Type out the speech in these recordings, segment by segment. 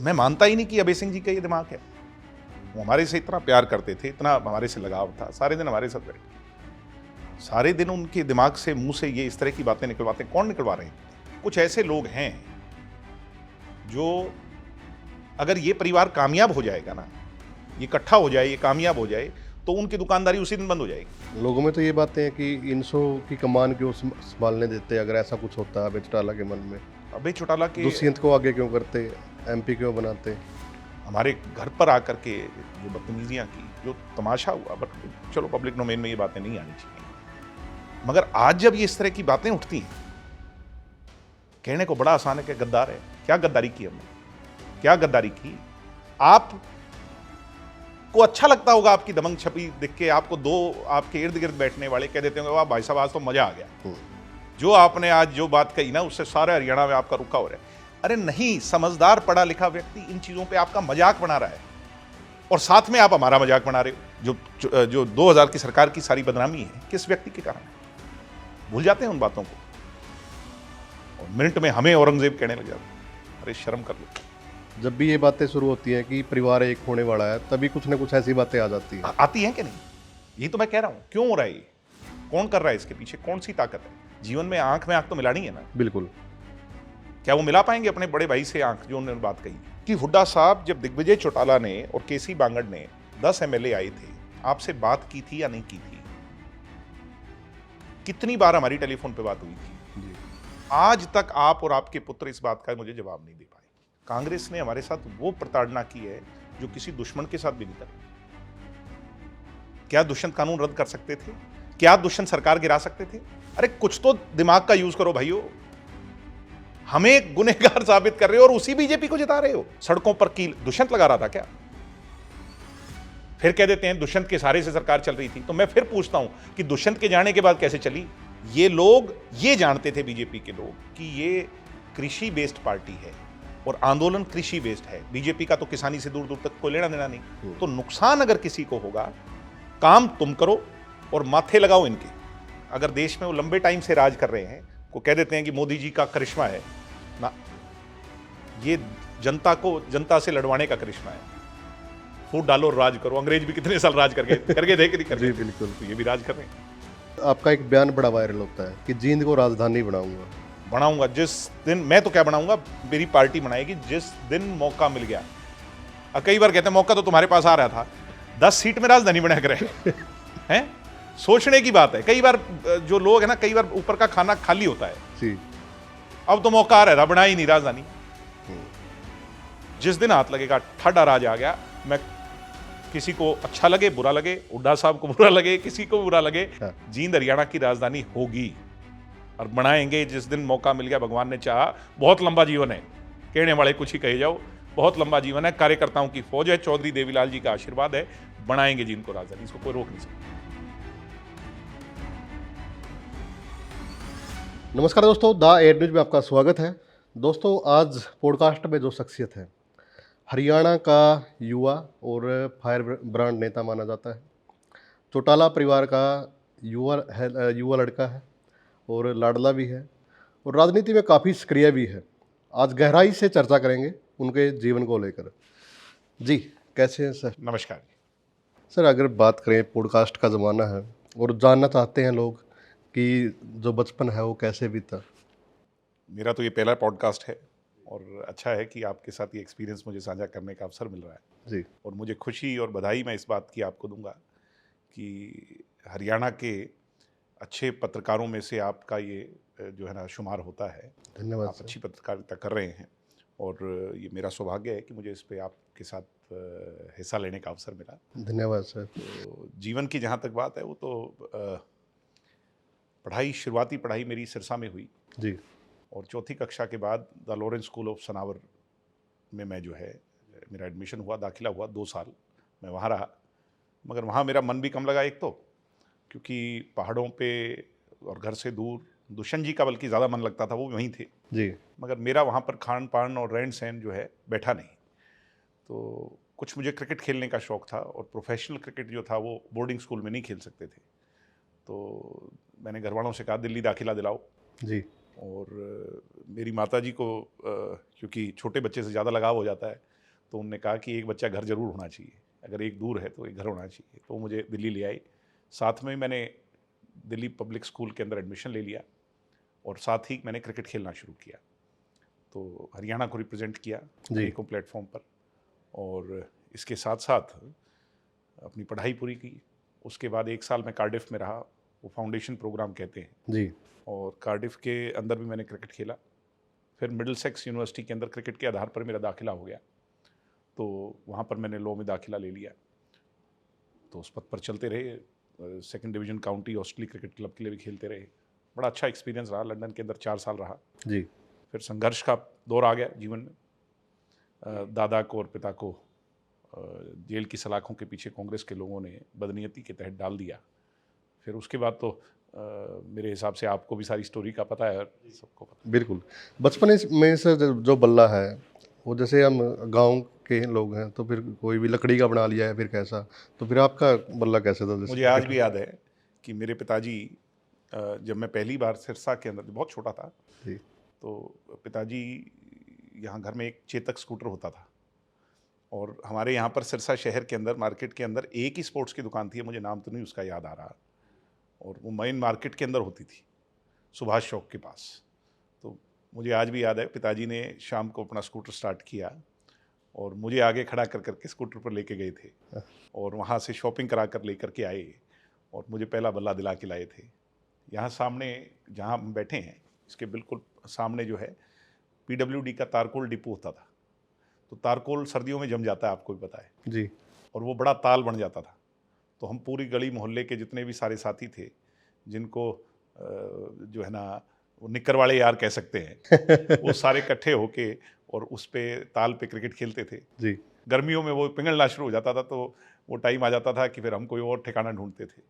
मैं मानता ही नहीं कि अभय सिंह जी का ये दिमाग है। वो हमारे से इतना प्यार करते थे, इतना हमारे से लगाव था, सारे दिन हमारे साथ बैठे, सारे दिन उनके दिमाग से, मुंह से ये इस तरह की बातें निकलवाते हैं। कौन निकलवा रहे हैं? कुछ ऐसे लोग हैं जो, अगर ये परिवार कामयाब हो जाएगा ना, ये इकट्ठा हो जाए, ये कामयाब हो जाए, तो उनकी दुकानदारी उसी दिन बंद हो जाएगी। लोगों में तो ये बातें हैं कि इनसो की कमान क्यों संभालने देते, अगर ऐसा कुछ होता है अभय चौटाला के मन में। अभय चौटाला के दुष्यंत को आगे क्यों करते, एमपी क्यों बनाते। हमारे घर पर आकर के जो बदतमीजियां की, जो तमाशा हुआ, बट चलो पब्लिक डोमेन में ये बातें नहीं आनी चाहिए। मगर आज जब ये इस तरह की बातें उठती हैं, कहने को बड़ा आसान है कि गद्दार है। क्या गद्दारी की हमने? क्या गद्दारी की? आप को अच्छा लगता होगा आपकी दबंग छवि देख के, आपको दो आपके इर्द गिर्द बैठने वाले कह देते होंगे वाह भाई साहब आज तो मजा आ गया, जो आपने आज जो बात कही ना उससे सारे हरियाणा में आपका रुका हो रहा है। अरे नहीं, समझदार पढ़ा लिखा व्यक्ति इन चीजों पे आपका मजाक बना रहा है, और साथ में आप हमारा मजाक बना रहे हो। जो 2000 की सरकार की सारी बदनामी है, किस व्यक्ति के कारण है? भूल जाते हैं उन बातों को, और मिनट में हमें औरंगजेब कहने लग जाते हैं। अरे शर्म कर लो। जब भी ये बातें शुरू होती हैं कि परिवार एक होने वाला है, तभी कुछ ना कुछ ऐसी बातें आ जाती हैं। आती हैं कि नहीं? ये तो मैं कह रहा हूं, क्यों हो रहा है ये? कौन कर रहा है इसके पीछे? कौन सी ताकत है? जीवन में आंख में आंख तो मिलानी है ना। बिल्कुल। क्या वो मिला पाएंगे अपने बड़े भाई से आंख, जो उन्होंने बात कही कि हुड्डा साहब, जब दिग्विजय चौटाला ने और केसी बांगड़ ने 10 एमएलए आए थे, आपसे बात की थी या नहीं की थी? कितनी बार हमारी टेलीफोन पे बात हुई थी जी। आज तक आप और आपके पुत्र इस बात का मुझे जवाब नहीं दे पाए। कांग्रेस ने हमारे साथ वो प्रताड़ना की है जो किसी दुश्मन के साथ भी नहीं करी। क्या दुष्यंत कानून रद्द कर सकते थे? क्या दुष्यंत सरकार गिरा सकते थे? अरे कुछ तो दिमाग का यूज करो भाइयों। हमें गुनहगार साबित कर रहे हो और उसी बीजेपी को जिता रहे हो। सड़कों पर कील दुष्यंत लगा रहा था क्या? फिर कह देते हैं दुष्यंत के सहारे से सरकार चल रही थी। तो मैं फिर पूछता हूं कि दुष्यंत के जाने के बाद कैसे चली? ये लोग ये जानते थे, बीजेपी के लोग, कि ये कृषि बेस्ड पार्टी है और आंदोलन कृषि बेस्ड है। बीजेपी का तो किसानी से दूर दूर तक कोई लेना देना नहीं। तो नुकसान अगर किसी को होगा, काम तुम करो और माथे लगाओ इनके। अगर देश में वो लंबे टाइम से राज कर रहे हैं, को कह देते हैं कि मोदी जी का करिश्मा है ना, ये जनता से लड़वाने का करिश्मा है। फूट डालो और राज करो। अंग्रेज भी कितने साल राज करके देख नहीं जी बिल्कुल। तो ये भी राज कर रहे हैं। आपका एक बयान बड़ा वायरल होता है कि जींद को राजधानी बनाऊंगा जिस दिन। मैं तो क्या बनाऊंगा, मेरी पार्टी बनाएगी जिस दिन मौका मिल गया। और कई बार कहते हैं मौका तो तुम्हारे पास आ रहा था, 10 सीट में राजधानी बना कर हैं। सोचने की बात है। कई बार जो लोग है ना, कई बार ऊपर का खाना खाली होता है जी। अब तो मौका आ रहा था, बना ही नहीं राजधानी। जिस दिन हाथ लगेगा, ठाडा राज आ गया। मैं किसी को अच्छा लगे बुरा लगे, हुड्डा साहब को बुरा लगे, किसी को बुरा लगे, जींद हरियाणा की राजधानी होगी और बनाएंगे जिस दिन मौका मिल गया। भगवान ने चाहा। बहुत लंबा जीवन है, कहने वाले कुछ ही कहे जाओ। बहुत लंबा जीवन है, कार्यकर्ताओं की फौज है, चौधरी देवीलाल जी का आशीर्वाद है। बनाएंगे जींद को राजधानी, इसको कोई रोक नहीं सकता। नमस्कार दोस्तों, द एयर न्यूज में आपका स्वागत है। दोस्तों, आज पॉडकास्ट में जो शख्सियत है, हरियाणा का युवा और फायर ब्रांड नेता माना जाता है। चौटाला परिवार का युवा लड़का है और लाडला भी है और राजनीति में काफ़ी सक्रिय भी है। आज गहराई से चर्चा करेंगे उनके जीवन को लेकर। जी, कैसे हैं सर? नमस्कार। सर, अगर बात करें, पॉडकास्ट का ज़माना है और जानना चाहते हैं लोग कि जो बचपन है वो कैसे बीता। मेरा तो ये पहला पॉडकास्ट है और अच्छा है कि आपके साथ ये एक्सपीरियंस मुझे साझा करने का अवसर मिल रहा है जी। और मुझे खुशी और बधाई मैं इस बात की आपको दूंगा कि हरियाणा के अच्छे पत्रकारों में से आपका ये जो है ना शुमार होता है। धन्यवाद आप सर। अच्छी पत्रकारिता कर रहे हैं और ये मेरा सौभाग्य है कि मुझे इस पे आपके साथ हिस्सा लेने का अवसर मिला। धन्यवाद सर। तो जीवन की जहाँ तक बात है, वो तो शुरुआती पढ़ाई मेरी सिरसा में हुई जी। और चौथी कक्षा के बाद the Lawrence school of Sanawar में मैं जो है मेरा एडमिशन हुआ, दाखिला हुआ। 2 साल मैं वहाँ रहा, मगर वहाँ मेरा मन भी कम लगा। एक तो क्योंकि पहाड़ों पे और घर से दूर, दुष्यंत जी का बल्कि ज़्यादा मन लगता था, वो वहीं थे जी। मगर मेरा वहाँ पर खान पान और रहन सहन जो है बैठा नहीं। तो कुछ मुझे क्रिकेट खेलने का शौक़ था और प्रोफेशनल क्रिकेट जो था वो बोर्डिंग स्कूल में नहीं खेल सकते थे। तो मैंने घर वालों से कहा दिल्ली दाखिला दिलाओ। जी। और मेरी माताजी को क्योंकि छोटे बच्चे से ज़्यादा लगाव हो जाता है, तो उन्होंने कहा कि एक बच्चा घर जरूर होना चाहिए, अगर एक दूर है तो एक घर होना चाहिए। तो मुझे दिल्ली ले आए, साथ में मैंने दिल्ली पब्लिक स्कूल के अंदर एडमिशन ले लिया और साथ ही मैंने क्रिकेट खेलना शुरू किया। तो हरियाणा को रिप्रेजेंट किया जी। अनेकों प्लेटफॉर्म पर, और इसके साथ साथ अपनी पढ़ाई पूरी की। उसके बाद 1 साल मैं कार्डिफ में रहा, वो फाउंडेशन प्रोग्राम कहते हैं, जी। और कार्डिफ के अंदर भी मैंने क्रिकेट खेला। फिर मिडिलसेक्स यूनिवर्सिटी के अंदर क्रिकेट के आधार पर मेरा दाखिला हो गया, तो वहाँ पर मैंने लॉ में दाखिला ले लिया। तो उस पद पर चलते रहे, 2nd division county Australia cricket club के लिए भी खेलते रहे। बड़ा अच्छा एक्सपीरियंस रहा, लंदन के अंदर 4 साल रहा। जी। फिर संघर्ष का दौर आ गया जीवन में। दादा को और पिता को जेल की सलाखों के पीछे कांग्रेस के लोगों ने बदनीयती के तहत डाल दिया। फिर उसके बाद तो मेरे हिसाब से आपको भी सारी स्टोरी का पता है और सबको पता बिल्कुल। बचपन में से जो बल्ला है, वो जैसे हम गांव के लोग हैं तो फिर कोई भी लकड़ी का बना लिया है, फिर कैसा, तो फिर आपका बल्ला कैसे था? है। जैसे मुझे आज भी याद है कि मेरे पिताजी, जब मैं पहली बार सिरसा के अंदर, बहुत छोटा था, जी। तो पिताजी, यहाँ घर में एक चेतक स्कूटर होता था, और हमारे यहाँ पर सिरसा शहर के अंदर मार्केट के अंदर एक ही स्पोर्ट्स की दुकान थी, मुझे नाम तो नहीं उसका याद आ रहा, और वो मेन मार्केट के अंदर होती थी, सुभाष चौक के पास। तो मुझे आज भी याद है, पिताजी ने शाम को अपना स्कूटर स्टार्ट किया और मुझे आगे खड़ा कर करके स्कूटर पर लेके गए थे, और वहाँ से शॉपिंग करा कर लेकर के आए और मुझे पहला बल्ला दिला के लाए थे। यहाँ सामने जहाँ हम बैठे हैं, इसके बिल्कुल सामने जो है PWD का तारकोल डिपो होता था। तो तारकोल सर्दियों में जम जाता है, आपको भी पता है, जी। और वो बड़ा ताल बन जाता था। तो हम पूरी गली मोहल्ले के जितने भी सारे साथी थे, जिनको जो है ना वो निक्कर वाले यार कह सकते हैं, वो सारे इकट्ठे होके और उस पे ताल पे क्रिकेट खेलते थे। जी। गर्मियों में वो पिघलना शुरू हो जाता था, तो वो टाइम आ जाता था कि फिर हम कोई और ठिकाना ढूंढते थे,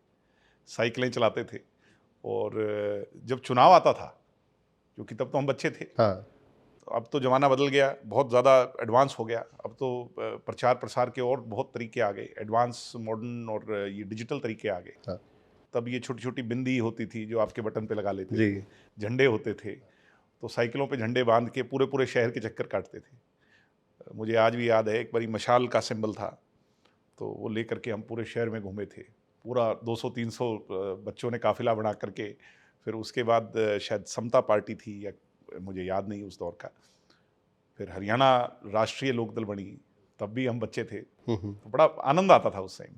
साइकिलें चलाते थे। और जब चुनाव आता था, क्योंकि तब तो हम बच्चे थे, हाँ। अब तो ज़माना बदल गया, बहुत ज़्यादा एडवांस हो गया। अब तो प्रचार प्रसार के और बहुत तरीके आ गए, एडवांस मॉडर्न और ये डिजिटल तरीके आ गए। हाँ। तब ये छोटी छोटी बिंदी होती थी जो आपके बटन पे लगा लेते जी। थे, झंडे होते थे, तो साइकिलों पे झंडे बांध के पूरे पूरे शहर के चक्कर काटते थे। मुझे आज भी याद है, एक बारी मशाल का सिंबल था, तो वो लेकर के हम पूरे शहर में घूमे थे। पूरा 200-300 बच्चों ने काफिला बना करके, फिर उसके बाद शायद समता पार्टी थी, या मुझे याद नहीं उस दौर का, फिर हरियाणा राष्ट्रीय लोकदल बनी, तब भी हम बच्चे थे। तो बड़ा आनंद आता था उस टाइम,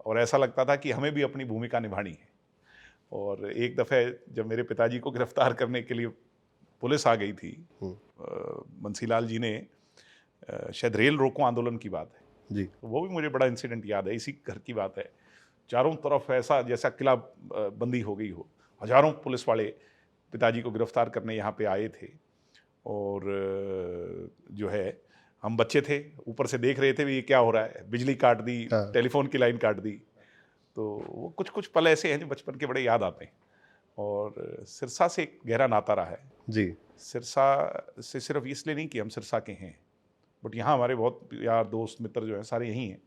और ऐसा लगता था कि हमें भी अपनी भूमिका निभानी है। और एक दफ़े जब मेरे पिताजी को गिरफ्तार करने के लिए पुलिस आ गई थी, बंसीलाल जी ने, शायद रेल रोको आंदोलन की बात है, जी। तो वो भी मुझे बड़ा इंसिडेंट याद है। इसी घर की बात है, चारों तरफ ऐसा जैसा किला बंदी हो गई हो, हजारों पुलिस वाले पिताजी को गिरफ्तार करने यहाँ पे आए थे, और जो है हम बच्चे थे, ऊपर से देख रहे थे भी ये क्या हो रहा है, बिजली काट दी, हाँ। टेलीफोन की लाइन काट दी। तो वो कुछ कुछ पल ऐसे हैं जो बचपन के बड़े याद आते हैं। और सिरसा से एक गहरा नाता रहा है। जी। सिरसा से सिर्फ इसलिए नहीं कि हम सिरसा के हैं, बट यहाँ हमारे बहुत यार दोस्त मित्र जो हैं सारे यहीं हैं।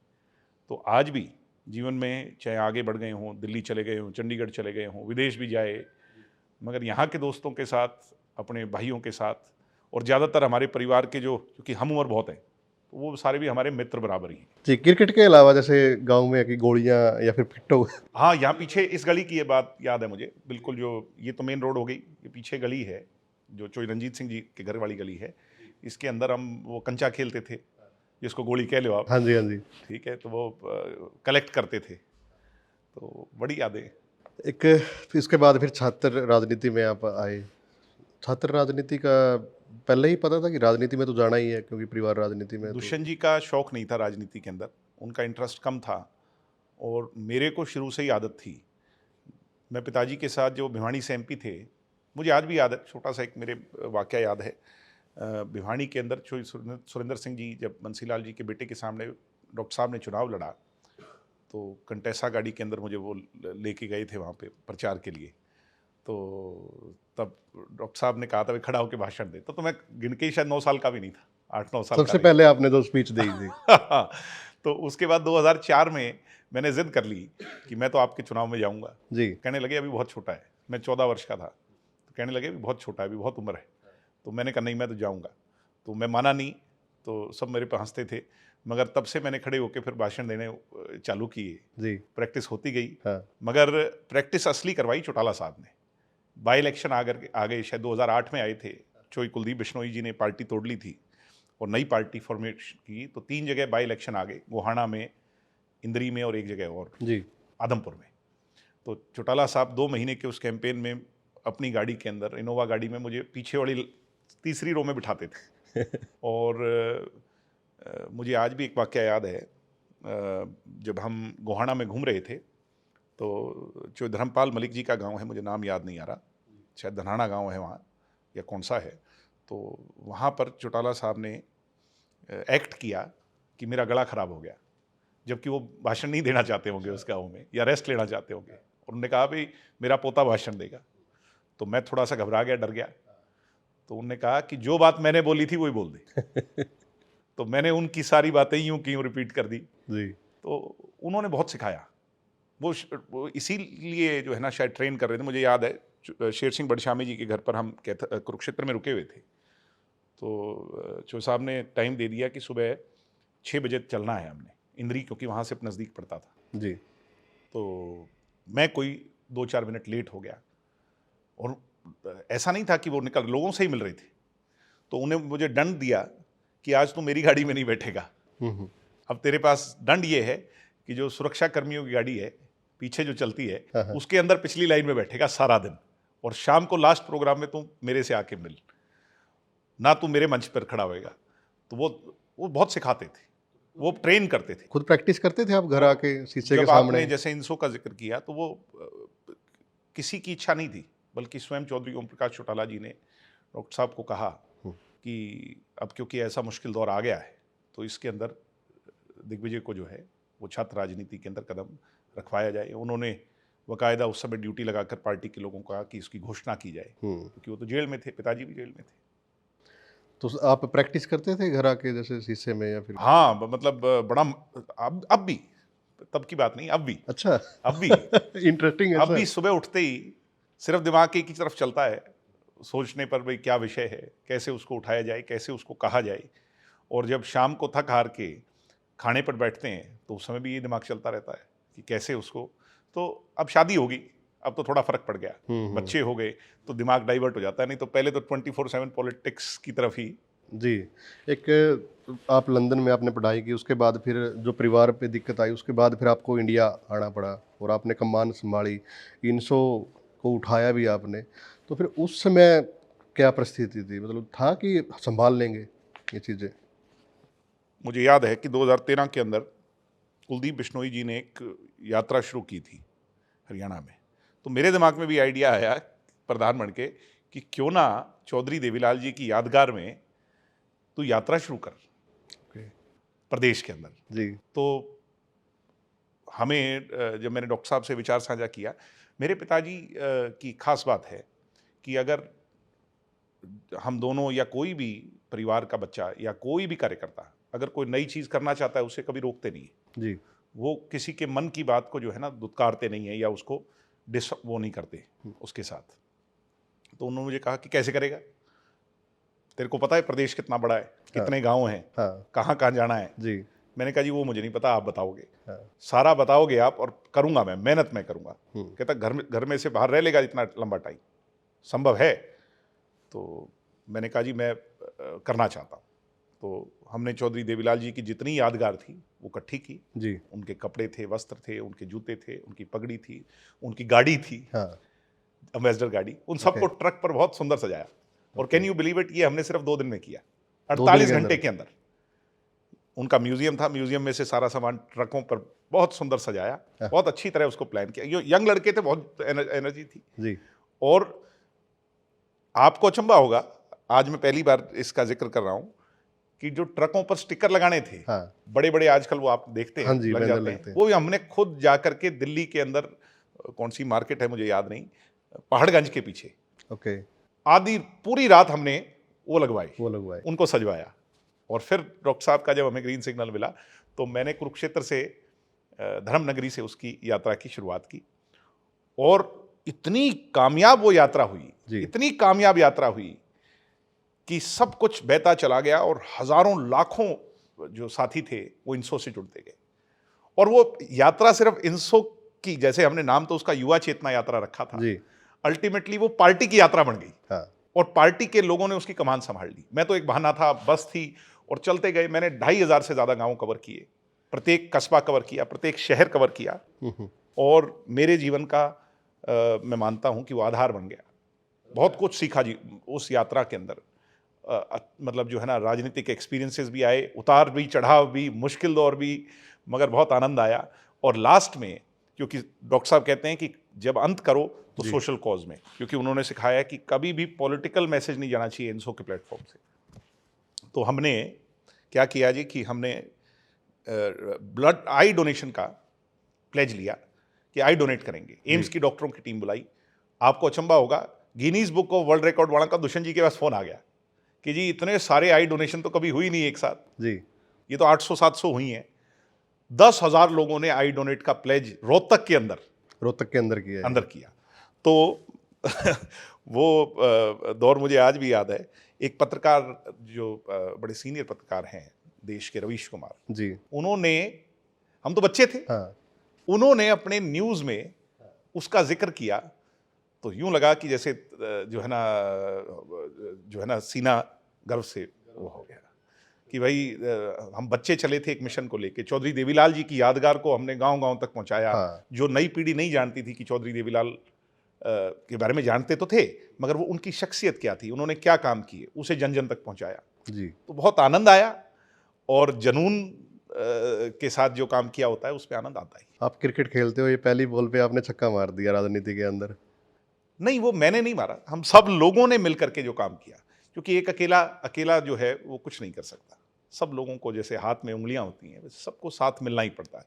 तो आज भी जीवन में चाहे आगे बढ़ गए हों, दिल्ली चले गए हों, चंडीगढ़ चले गए हों, विदेश भी जाए, मगर यहाँ के दोस्तों के साथ, अपने भाइयों के साथ, और ज़्यादातर हमारे परिवार के जो, क्योंकि हम उम्र बहुत हैं, तो वो सारे भी हमारे मित्र बराबर ही हैं। जी। क्रिकेट के अलावा जैसे गांव में की गोलियां या फिर पिट्ठो। हाँ, यहाँ पीछे इस गली की ये बात याद है मुझे बिल्कुल, जो ये तो मेन रोड हो गई, ये पीछे गली है जो चोई रंजीत सिंह जी के घर वाली गली है, इसके अंदर हम वो कंचा खेलते थे, जिसको गोली कह लो आप। हाँ जी। हाँ जी। ठीक है, तो वो कलेक्ट करते थे, तो बड़ी यादें। एक इसके बाद फिर छात्र राजनीति में आप आए। छात्र राजनीति का पहले ही पता था कि राजनीति में तो जाना ही है, क्योंकि परिवार राजनीति में तो। दुष्यंत जी का शौक नहीं था राजनीति के अंदर, उनका इंटरेस्ट कम था, और मेरे को शुरू से ही आदत थी। मैं पिताजी के साथ जो भिवानी से MP थे, मुझे आज भी याद है, छोटा सा एक मेरे वाकया याद है। भिवानी के अंदर सुरेंद्र सिंह जी जब बंसीलाल जी के बेटे के सामने डॉक्टर साहब ने चुनाव लड़ा, तो कंटेसा गाड़ी के अंदर मुझे वो लेके गए थे वहाँ पे प्रचार के लिए। तो तब डॉक्टर साहब ने कहा था, वे खड़ा होकर भाषण दे, तो मैं गिन के ही शायद 9 साल का भी नहीं था, 8-9 साल सबसे का पहले आपने जो स्पीच दी थी। तो उसके बाद 2004 में मैंने जिद कर ली कि मैं तो आपके चुनाव में जाऊंगा। जी। कहने लगे अभी बहुत छोटा है, मैं 14 वर्ष का था, तो कहने लगे अभी बहुत छोटा है, अभी बहुत उम्र है। तो मैंने कहा नहीं, मैं तो जाऊंगा। तो मैं माना नहीं, तो सब मेरे पे हंसते थे, मगर तब से मैंने खड़े होकर फिर भाषण देने चालू किए। जी। प्रैक्टिस होती गई, हाँ। मगर प्रैक्टिस असली करवाई चौटाला साहब ने। बाई इलेक्शन आ गए, शायद 2008 में आए थे। चोई कुलदीप बिश्नोई जी ने पार्टी तोड़ ली थी और नई पार्टी फॉर्मेशन की, तो 3 जगह बाई इलेक्शन आ गए, गोहाना में, इंदरी में और एक जगह और जी। आदमपुर में। तो चौटाला साहब 2 महीने के उस कैंपेन में अपनी गाड़ी के अंदर, इनोवा गाड़ी में, मुझे पीछे वाली तीसरी रो में बिठाते थे। और मुझे आज भी एक वाकया याद है, जब हम गोहाना में घूम रहे थे, तो जो धर्मपाल मलिक जी का गांव है, मुझे नाम याद नहीं आ रहा, शायद धनाना गांव है वहाँ या कौन सा है, तो वहाँ पर चौटाला साहब ने एक्ट किया कि मेरा गला खराब हो गया, जबकि वो भाषण नहीं देना चाहते होंगे उस गाँव में, या रेस्ट लेना चाहते होंगे, और उन्होंने कहा भाई मेरा पोता भाषण देगा। तो मैं थोड़ा सा घबरा गया, डर गया। तो उन्होंने कहा कि जो बात मैंने बोली थी वही बोल दे। तो मैंने उनकी सारी बातें यूं की यूं रिपीट कर दी। जी। तो उन्होंने बहुत सिखाया। वो इसीलिए जो है ना शायद ट्रेन कर रहे थे। मुझे याद है शेर सिंह बड़शामी जी के घर पर हम कुरुक्षेत्र में रुके हुए थे, तो चो साहब ने टाइम दे दिया कि सुबह 6 बजे चलना है हमने इंदरी, क्योंकि वहाँ से नज़दीक पड़ता था। जी। तो मैं कोई 2-4 मिनट लेट हो गया, और ऐसा नहीं था कि वो निकल, लोगों से ही मिल रहे थे। तो उन्हें मुझे दंड दिया कि आज तू मेरी गाड़ी में नहीं बैठेगा, अब तेरे पास दंड ये है कि जो सुरक्षा कर्मियों की गाड़ी है पीछे जो चलती है, उसके अंदर पिछली लाइन में बैठेगा सारा दिन, और शाम को लास्ट प्रोग्राम में तू मेरे से आके मिल, ना तू मेरे मंच पर खड़ा होएगा। तो वो बहुत सिखाते थे, वो ट्रेन करते थे। खुद प्रैक्टिस करते थे आप घर आके शीशे के जब सामने? आपने जैसे इंसो का जिक्र किया, तो वो किसी की इच्छा नहीं थी, बल्कि स्वयं चौधरी ओम प्रकाश चौटाला जी ने डॉक्टर साहब को कहा कि अब क्योंकि ऐसा मुश्किल दौर आ गया है, तो इसके अंदर दिग्विजय को जो है वो छात्र राजनीति के अंदर कदम रखवाया जाए। उन्होंने बाकायदा उस समय ड्यूटी लगाकर पार्टी के लोगों को कहा कि इसकी घोषणा की जाए, क्योंकि वो तो जेल में थे, पिताजी भी जेल में थे। तो आप प्रैक्टिस करते थे घर आके जैसे शीशे में, या फिर? हाँ, मतलब बड़ा, अब भी, तब की बात नहीं, अब भी। अच्छा। अब भी इंटरेस्टिंग है अब सर। भी सुबह उठते ही सिर्फ दिमाग एक ही तरफ चलता है, सोचने पर भाई क्या विषय है, कैसे उसको उठाया जाए, कैसे उसको कहा जाए। और जब शाम को थक हार के खाने पर बैठते हैं, तो उस समय भी ये दिमाग चलता रहता है कि कैसे उसको। तो अब शादी होगी, अब तो थोड़ा फर्क पड़ गया, बच्चे हो गए तो दिमाग डाइवर्ट हो जाता है, नहीं तो पहले तो 24/7 पॉलिटिक्स की तरफ ही। जी। एक आप लंदन में आपने पढ़ाई की, उसके बाद फिर जो परिवार पे दिक्कत आई, उसके बाद फिर आपको इंडिया आना पड़ा और आपने कमान संभाली, इनसो को उठाया भी आपने। तो फिर उस समय क्या परिस्थिति थी, मतलब था कि संभाल लेंगे ये चीज़ें? मुझे याद है कि 2013 के अंदर कुलदीप बिश्नोई जी ने एक यात्रा शुरू की थी हरियाणा में। तो मेरे दिमाग में भी आइडिया आया प्रधान बन के कि क्यों ना चौधरी देवीलाल जी की यादगार में तू यात्रा शुरू कर प्रदेश के अंदर। जी। तो हमें जब मैंने डॉक्टर साहब से विचार साझा किया, मेरे पिताजी की खास बात है कि अगर हम दोनों या कोई भी परिवार का बच्चा या कोई भी कार्यकर्ता अगर कोई नई चीज़ करना चाहता है, उसे कभी रोकते नहीं है। जी। वो किसी के मन की बात को जो है ना दुत्कारते नहीं है, या उसको वो नहीं करते उसके साथ। तो उन्होंने मुझे कहा कि कैसे करेगा, तेरे को पता है प्रदेश कितना बड़ा है, कितने गांव हैं, कहाँ कहाँ जाना है। जी। मैंने कहा जी वो मुझे नहीं पता, आप बताओगे। हाँ। सारा बताओगे आप, और करूंगा मैं, मेहनत मैं करूंगा। कहता घर में से बाहर रह लेगा इतना लंबा टाइम, संभव है? तो मैंने कहा जी मैं करना चाहता हूँ। तो हमने चौधरी देवीलाल जी की जितनी यादगार थी वो इकट्ठी की। जी। उनके कपड़े थे, वस्त्र थे, उनके जूते थे, उनकी पगड़ी थी, उनकी गाड़ी थी, एम्बेसडर गाड़ी, उन सबको ट्रक पर बहुत सुंदर सजाया। और कैन यू बिलीव इट, ये हमने सिर्फ 2 दिन में किया, 48 घंटे के अंदर। उनका म्यूजियम था, म्यूजियम में से सारा सामान ट्रकों पर बहुत सुंदर सजाया, बहुत अच्छी तरह उसको प्लान किया। यंग लड़के थे, बहुत एनर्जी थी जी। और आपको अचंभा होगा, आज मैं पहली बार इसका जिक्र कर रहा हूं कि जो ट्रकों पर स्टिकर लगाने थे, बड़े बड़े आजकल वो आप देखते हैं, लग जाते हैं, वो हमने खुद जाकर के दिल्ली के अंदर, कौन सी मार्केट है मुझे याद नहीं, पहाड़गंज के पीछे, आधी पूरी रात हमने वो लगवाए, उनको सजवाया। और फिर डॉक्टर साहब का जब हमें ग्रीन सिग्नल मिला, तो मैंने कुरुक्षेत्र से, धर्मनगरी से उसकी यात्रा की शुरुआत की। और इतनी कामयाब वो यात्रा हुई, इतनी कामयाब यात्रा हुई कि सब कुछ बहता चला गया और हजारों लाखों जो साथी थे वो इनसो से जुड़ते गए। और वो यात्रा सिर्फ इनसो की, जैसे हमने नाम तो उसका युवा चेतना यात्रा रखा था, जी। अल्टीमेटली वो पार्टी की यात्रा बन गई हाँ। और पार्टी के लोगों ने उसकी कमान संभाल ली। मैं तो एक बहाना था, बस थी और चलते गए। मैंने 2500 से ज्यादा गांव कवर किए, प्रत्येक कस्बा कवर किया, प्रत्येक शहर कवर किया और मेरे जीवन का मैं मानता हूं कि वो आधार बन गया। बहुत कुछ सीखा जी उस यात्रा के अंदर। मतलब जो है ना, राजनीतिक एक्सपीरियंसेस भी आए, उतार भी, चढ़ाव भी, मुश्किल दौर भी, मगर बहुत आनंद आया। और लास्ट में, क्योंकि डॉक्टर साहब कहते हैं कि जब अंत करो तो सोशल कॉज में, क्योंकि उन्होंने सिखाया कि कभी भी पॉलिटिकल मैसेज नहीं जाना चाहिए इनसो के प्लेटफॉर्म से। तो हमने क्या किया जी कि हमने ब्लड आई डोनेशन का प्लेज लिया कि आई डोनेट करेंगे। एम्स की डॉक्टरों की टीम बुलाई। आपको अचंबा होगा, Guinness book of world record वाला का दुष्यंत जी के पास फोन आ गया कि जी इतने सारे आई डोनेशन तो कभी हुई नहीं एक साथ जी। ये तो 800-700 हुई हैं। 10,000 लोगों ने आई डोनेट का प्लेज रोहतक के अंदर किया। तो वो दौर मुझे आज भी याद है। एक पत्रकार जो बड़े सीनियर पत्रकार हैं देश के, रवीश कुमार जी। उन्होंने, हम तो बच्चे थे, हाँ। उन्होंने अपने न्यूज में उसका जिक्र किया तो यूं लगा कि जैसे जो है ना सीना गर्व से वो हो गया कि भाई हम बच्चे चले थे एक मिशन को लेके। चौधरी देवीलाल जी की यादगार को हमने गांव-गांव तक पहुंचाया। हाँ। जो नई पीढ़ी नहीं जानती थी कि चौधरी देवीलाल के बारे में जानते तो थे, मगर वो उनकी शख्सियत क्या थी, उन्होंने क्या काम किए, उसे जन जन तक पहुंचाया। जी। तो बहुत आनंद आया और जुनून के साथ जो काम किया होता है उस पर आनंद आता ही। आप क्रिकेट खेलते हो, ये पहली बॉल पे आपने छक्का मार दिया राजनीति के अंदर। नहीं, वो मैंने नहीं मारा, हम सब लोगों ने मिलकर के जो काम किया, क्योंकि एक अकेला जो है वो कुछ नहीं कर सकता। सब लोगों को जैसे हाथ में उंगलियां होती हैं, वैसे सबको साथ मिलना ही पड़ता है।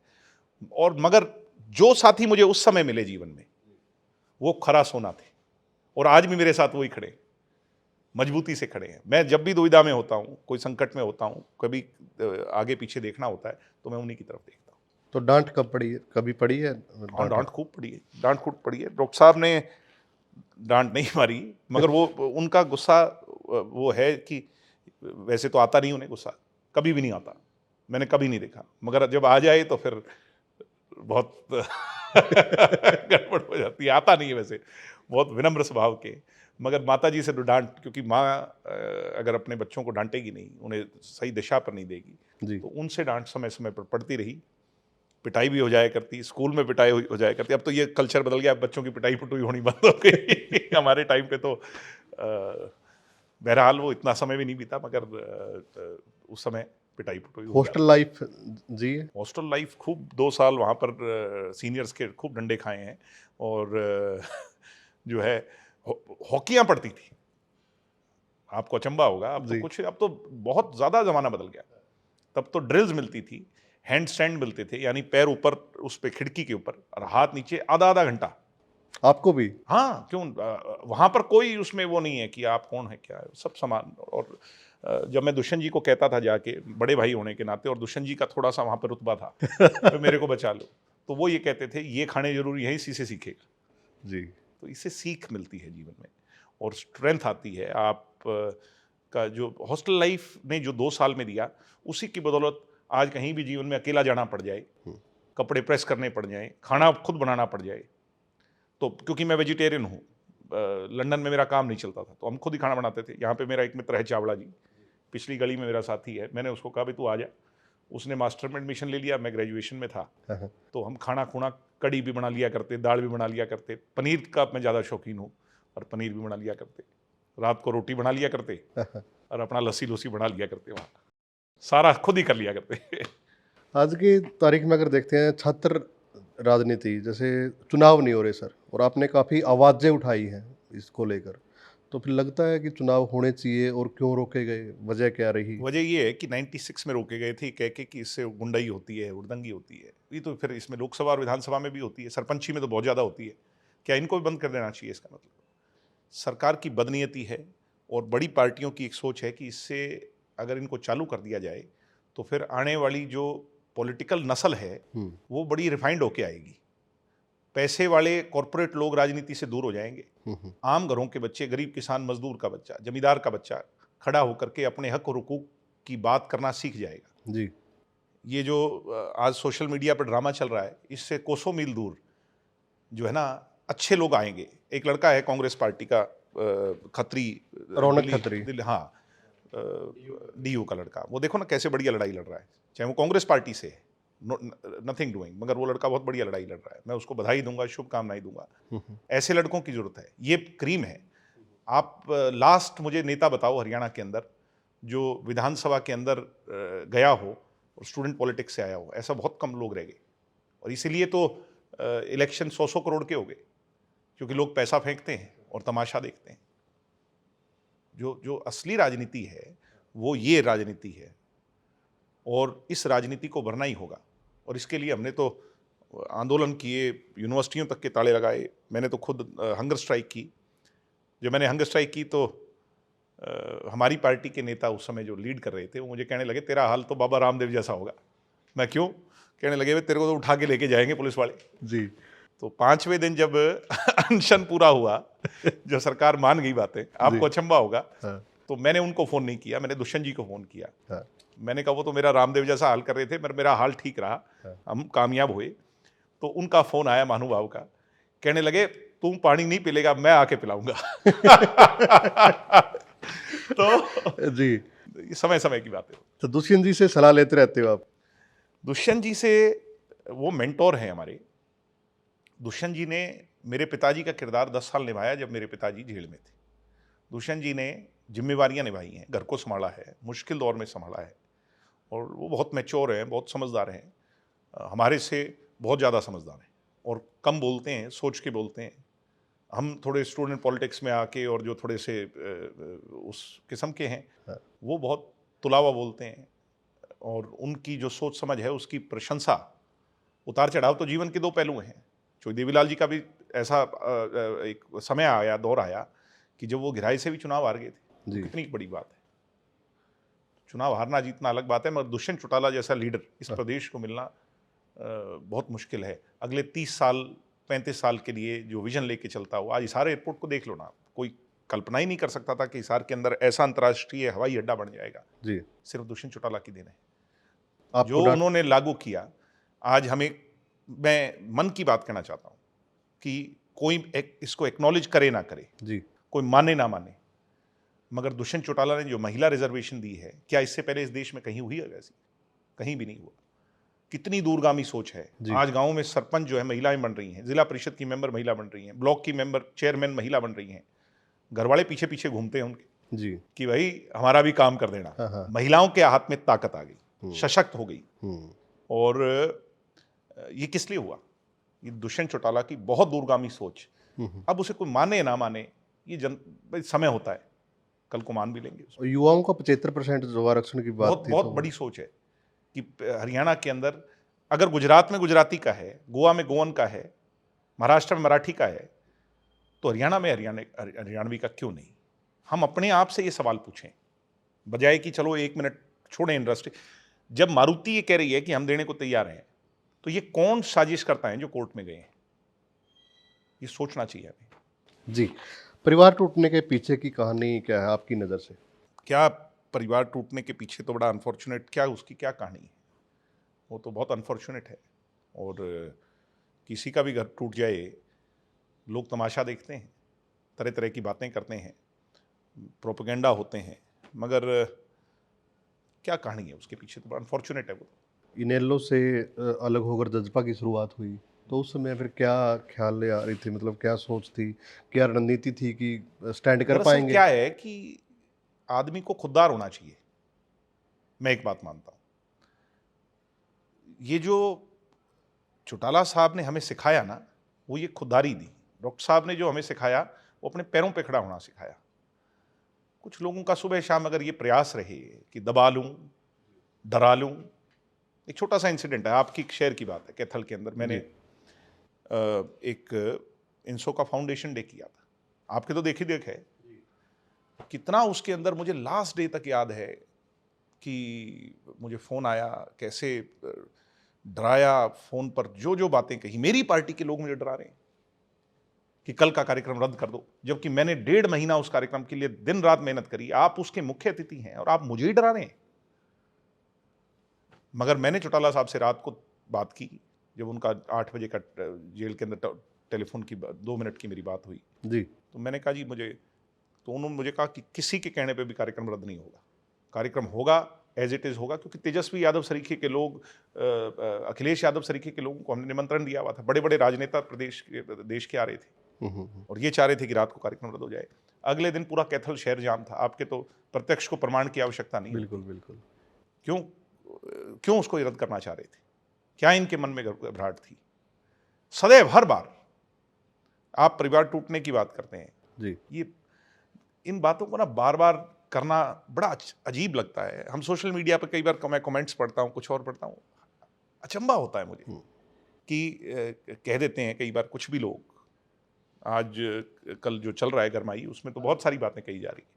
और मगर जो साथी मुझे उस समय मिले जीवन में, वो खरा सोना थे और आज भी मेरे साथ वही खड़े, मजबूती से खड़े हैं। मैं जब भी दुविधा में होता हूँ, कोई संकट में होता हूँ, कभी आगे पीछे देखना होता है, तो मैं उन्हीं की तरफ देखता हूँ। तो डांट कब पड़ी है, कभी पड़ी है? हाँ, डांट खूब पड़ी है, डांट खूब पड़ी है। डॉक्टर साहब ने डांट नहीं मारी, मगर वो उनका गुस्सा वो है कि वैसे तो आता नहीं उन्हें गुस्सा, कभी भी नहीं आता, मैंने कभी नहीं देखा, मगर जब आ जाए तो फिर बहुत गड़बड़ हो जाती है। आता नहीं है वैसे, बहुत विनम्र स्वभाव के। मगर माता जी से तो डांट, क्योंकि माँ अगर अपने बच्चों को डांटेगी नहीं, उन्हें सही दिशा पर नहीं देगी, तो उनसे डांट समय समय पर पड़ती रही। पिटाई भी हो जाया करती, स्कूल में पिटाई हो जाया करती। अब तो ये कल्चर बदल गया, अब बच्चों की पिटाई पुटाई होनी बंद हो गई। हमारे टाइम पे तो बहरहाल वो इतना समय भी नहीं बीता, मगर उस समय पिटाई पुटाई हो हॉस्टल लाइफ जी? हॉस्टल लाइफ खूब, 2 साल वहाँ पर सीनियर्स के खूब डंडे खाए हैं। और जो है हॉकियाँ पड़ती थी, आपको अचंबा होगा, अब तो बहुत ज़्यादा ज़माना बदल गया। तब तो ड्रिल्स मिलती थी, हैंड स्टैंड मिलते थे, यानी पैर ऊपर उस पे खिड़की के ऊपर और हाथ नीचे, आधा घंटा। आपको भी? हाँ, क्यों, वहाँ पर कोई उसमें वो नहीं है कि आप कौन है क्या है, सब समान। और जब मैं दुष्यंत जी को कहता था जाके, बड़े भाई होने के नाते, और दुष्यंत जी का थोड़ा सा वहाँ पर रुतबा था, तो मेरे को बचा लो, तो वो ये कहते थे ये खाने जरूरी है, इसी से सीखेगा जी। तो इससे सीख मिलती है जीवन में और स्ट्रेंथ आती है। आप का जो हॉस्टल लाइफ ने जो 2 साल में दिया, उसी की बदौलत आज कहीं भी जीवन में अकेला जाना पड़ जाए, कपड़े प्रेस करने पड़ जाए, खाना खुद बनाना पड़ जाए, तो क्योंकि मैं वेजिटेरियन हूँ, लंदन में मेरा काम नहीं चलता था, तो हम खुद ही खाना बनाते थे। यहाँ पे मेरा एक मित्र है चावड़ा जी, पिछली गली में मेरा साथी है, मैंने उसको कहा भी तू आ जा। उसने मास्टर में एडमिशन ले लिया, मैं ग्रेजुएशन में था, तो हम खाना खुना, कड़ी भी बना लिया करते, दाल भी बना लिया करते, पनीर का मैं ज़्यादा शौकीन हूँ और पनीर भी बना लिया करते, रात को रोटी बना लिया करते और अपना लस्सी लुस्सी बना लिया करते, वहाँ सारा खुद ही कर लिया करते। आज की तारीख में अगर देखते हैं, छात्र राजनीति, जैसे चुनाव नहीं हो रहे सर, और आपने काफ़ी आवाज़ें उठाई हैं इसको लेकर, तो फिर लगता है कि चुनाव होने चाहिए, और क्यों रोके गए, वजह क्या रही? वजह ये है कि 96 में रोके गए थे, कह के कि इससे गुंडाई होती है, उड़दंगी होती है। ये तो फिर इसमें लोकसभा और विधानसभा में भी होती है, सरपंची में तो बहुत ज़्यादा होती है। क्या इनको भी बंद कर देना चाहिए? इसका मतलब सरकार की बदनीयती है और बड़ी पार्टियों की एक सोच है कि इससे अगर इनको चालू कर दिया जाए तो फिर आने वाली जो पॉलिटिकल नस्ल है वो बड़ी रिफाइंड होके आएगी। पैसे वाले कॉरपोरेट लोग राजनीति से दूर हो जाएंगे, आम घरों के बच्चे, गरीब किसान मजदूर का बच्चा, जमींदार का बच्चा खड़ा होकर के अपने हक और हुकूक की बात करना सीख जाएगा। जी। ये जो आज सोशल मीडिया पर ड्रामा चल रहा है, इससे कोसों मील दूर जो है ना अच्छे लोग आएंगे। एक लड़का है कांग्रेस पार्टी का, खत्री, रौनक खत्री। दिल्ली, हाँ, डीयू का लड़का, वो देखो ना कैसे बढ़िया लड़ाई लड़ रहा है, चाहे वो कांग्रेस पार्टी से है, नथिंग डूइंग, मगर वो लड़का बहुत बढ़िया लड़ाई लड़ रहा है। मैं उसको बधाई दूंगा, शुभकामनाएं दूंगा। ऐसे लड़कों की जरूरत है, ये क्रीम है। आप लास्ट मुझे नेता बताओ हरियाणा के अंदर जो विधानसभा के अंदर गया हो और स्टूडेंट पॉलिटिक्स से आया हो, ऐसा बहुत कम लोग रह गए। और इसीलिए तो इलेक्शन 100-100 करोड़ के हो गए, क्योंकि लोग पैसा फेंकते हैं और तमाशा देखते हैं। जो जो असली राजनीति है वो ये राजनीति है, और इस राजनीति को भरना ही होगा। और इसके लिए हमने तो आंदोलन किए, यूनिवर्सिटियों तक के ताले लगाए। मैंने तो खुद हंगर स्ट्राइक की। जब मैंने हंगर स्ट्राइक की तो हमारी पार्टी के नेता उस समय जो लीड कर रहे थे वो मुझे कहने लगे, तेरा हाल तो बाबा रामदेव जैसा होगा। मैं क्यों? कहने लगे, तेरे को तो उठा के लेके जाएंगे पुलिस वाले। जी। तो 5वें दिन जब अनशन पूरा हुआ, जब सरकार मान गई बातें, आपको अचंभा होगा, हाँ। तो मैंने उनको फ़ोन नहीं किया, मैंने दुष्यंत जी को फ़ोन किया। हाँ। मैंने कहा वो तो मेरा रामदेव जैसा हाल कर रहे थे, पर मेरा हाल ठीक रहा, हम कामयाब हुए। तो उनका फ़ोन आया महानुभाव का, कहने लगे तुम पानी नहीं पिलेगा, मैं आके पिलाऊंगा। तो जी। ये समय समय की बात है। तो दुष्यंत जी से सलाह लेते रहते हो आप? दुष्यंत जी से, वो मेंटोर हैं हमारे। दुष्यंत जी ने मेरे पिताजी का किरदार 10 साल निभाया जब मेरे पिताजी जेल में थे। दुष्यंत जी ने जिम्मेवारियां निभाई हैं, घर को संभाला है, मुश्किल दौर में संभाला है, और वो बहुत मैच्योर हैं, बहुत समझदार हैं, हमारे से बहुत ज़्यादा समझदार हैं, और कम बोलते हैं, सोच के बोलते हैं। हम थोड़े स्टूडेंट पॉलिटिक्स में आके और जो थोड़े से उस किस्म के हैं, वो बहुत तुलावा बोलते हैं, और उनकी जो सोच समझ है उसकी प्रशंसा। उतार चढ़ाव तो जीवन के दो पहलू हैं। चौधरी देवीलाल जी का भी ऐसा एक समय आया, दौर आया कि जब वो गिराई से भी चुनाव हार गए थे। तो कितनी बड़ी बात है। चुनाव हारना जीतना अलग बात है, मगर दुष्यंत चौटाला जैसा लीडर इस प्रदेश को मिलना बहुत मुश्किल है। अगले 30 साल 35 साल के लिए जो विजन लेके चलता हो, आज हिसार एयरपोर्ट को देख लो ना, कोई कल्पना ही नहीं कर सकता था कि हिसार के अंदर ऐसा अंतर्राष्ट्रीय हवाई अड्डा बन जाएगा। जी। सिर्फ दुष्यंत चौटाला की देन है। जो उन्होंने लागू किया, आज हमें, मैं मन की बात कहना चाहता हूँ कि कोई इसको एक्नॉलेज करे ना करे जी, कोई माने ना माने, मगर दुष्यंत चौटाला ने जो महिला रिजर्वेशन दी है, क्या इससे पहले इस देश में कहीं हुई है वैसी? कहीं भी नहीं हुआ। कितनी दूरगामी सोच है। आज गांव में सरपंच जो है महिलाएं बन रही हैं, जिला परिषद की मेंबर महिला बन रही हैं, ब्लॉक की मेंबर चेयरमैन महिला बन रही हैं। घरवाले पीछे पीछे घूमते हैं उनके जी, कि भाई हमारा भी काम कर देना। हाँ। महिलाओं के हाथ में ताकत आ गई, सशक्त हो गई। और ये किस लिए हुआ? ये दुष्यंत चौटाला की बहुत दूरगामी सोच। अब उसे कोई माने या ना माने, ये समय होता है, कल को मान भी लेंगे। युवाओं का 75% जो आरक्षण की बात बहुत बहुत बड़ी सोच है कि हरियाणा के अंदर अगर गुजरात में गुजराती का है, गोवा में गोवन का है, महाराष्ट्र में मराठी का है, तो हरियाणा में हरियाणवी का क्यों नहीं? हम अपने आप से ये सवाल पूछें, बजाय कि चलो 1 मिनट छोड़ें इंडस्ट्री। जब मारुति ये कह रही है कि हम देने को तैयार हैं, तो ये कौन साजिश करता है जो कोर्ट में गए हैं? ये सोचना चाहिए हमें। जी, परिवार टूटने के पीछे की कहानी क्या है आपकी नज़र से? क्या परिवार टूटने के पीछे तो बड़ा अनफॉर्चुनेट, क्या उसकी क्या कहानी है? वो तो बहुत अनफॉर्चुनेट है। और किसी का भी घर टूट जाए, लोग तमाशा देखते हैं, तरह तरह की बातें करते हैं, प्रोपेगेंडा होते हैं, मगर क्या कहानी है उसके पीछे? तो अनफॉर्चुनेट है वो। इनेलो से अलग होकर जजपा की शुरुआत हुई, तो उस समय फिर क्या ख्याल आ रही थी, मतलब क्या सोच थी, क्या रणनीति थी कि स्टैंड कर पाएंगे? क्या है कि आदमी को खुददार होना चाहिए। मैं एक बात मानता हूं, ये जो चौटाला साहब ने हमें सिखाया ना, वो ये खुददारी दी। डॉक्टर साहब ने जो हमें सिखाया, वो अपने पैरों पे खड़ा होना सिखाया। कुछ लोगों का सुबह शाम अगर ये प्रयास रहे कि दबा लूं, डरा लूं। एक छोटा सा इंसिडेंट है, आपकी शहर की बात है, कैथल के अंदर मैंने एक इंसो का फाउंडेशन डे किया था। आपके तो देखी देख है कितना, उसके अंदर मुझे लास्ट डे तक याद है कि मुझे फ़ोन आया, कैसे डराया फ़ोन पर, जो जो बातें कही। मेरी पार्टी के लोग मुझे डरा रहे हैं, कि कल का कार्यक्रम रद्द कर दो, जबकि मैंने 1.5 महीना उस कार्यक्रम के लिए दिन रात मेहनत करी। आप उसके मुख्य अतिथि हैं और आप मुझे ही डरा रहे हैं। मगर मैंने चौटाला साहब से रात को बात की, जब उनका 8 बजे का जेल के अंदर टेलीफोन की 2 मिनट की मेरी बात हुई जी। तो मैंने कहा जी तो उन्होंने मुझे कहा कि किसी के कहने पे भी कार्यक्रम रद्द नहीं होगा, कार्यक्रम होगा एज इट इज होगा, क्योंकि तेजस्वी यादव सरीखे के लोग, अखिलेश यादव सरीखे के लोगों को हमने निमंत्रण दिया हुआ था। बड़े बड़े राजनेता देश के आ रहे थे और ये चाह रहे थे कि रात को कार्यक्रम रद्द हो जाए। अगले दिन पूरा कैथल शहर जाम था। आपके तो प्रत्यक्ष को प्रमाण की आवश्यकता नहीं। बिल्कुल बिल्कुल। क्यों उसको रद्द करना चाह रहे थे? क्या इनके मन में घबराहट थी? सदैव हर बार आप परिवार टूटने की बात करते हैं जी। ये इन बातों को ना बार बार करना बड़ा अजीब लगता है। हम सोशल मीडिया पर कई बार मैं कमेंट्स पढ़ता हूँ, कुछ और पढ़ता हूँ, अचंभा होता है मुझे कि कह देते हैं कई बार कुछ भी लोग। आज कल जो चल रहा है गरमाई, उसमें तो बहुत सारी बातें कही जा रही है,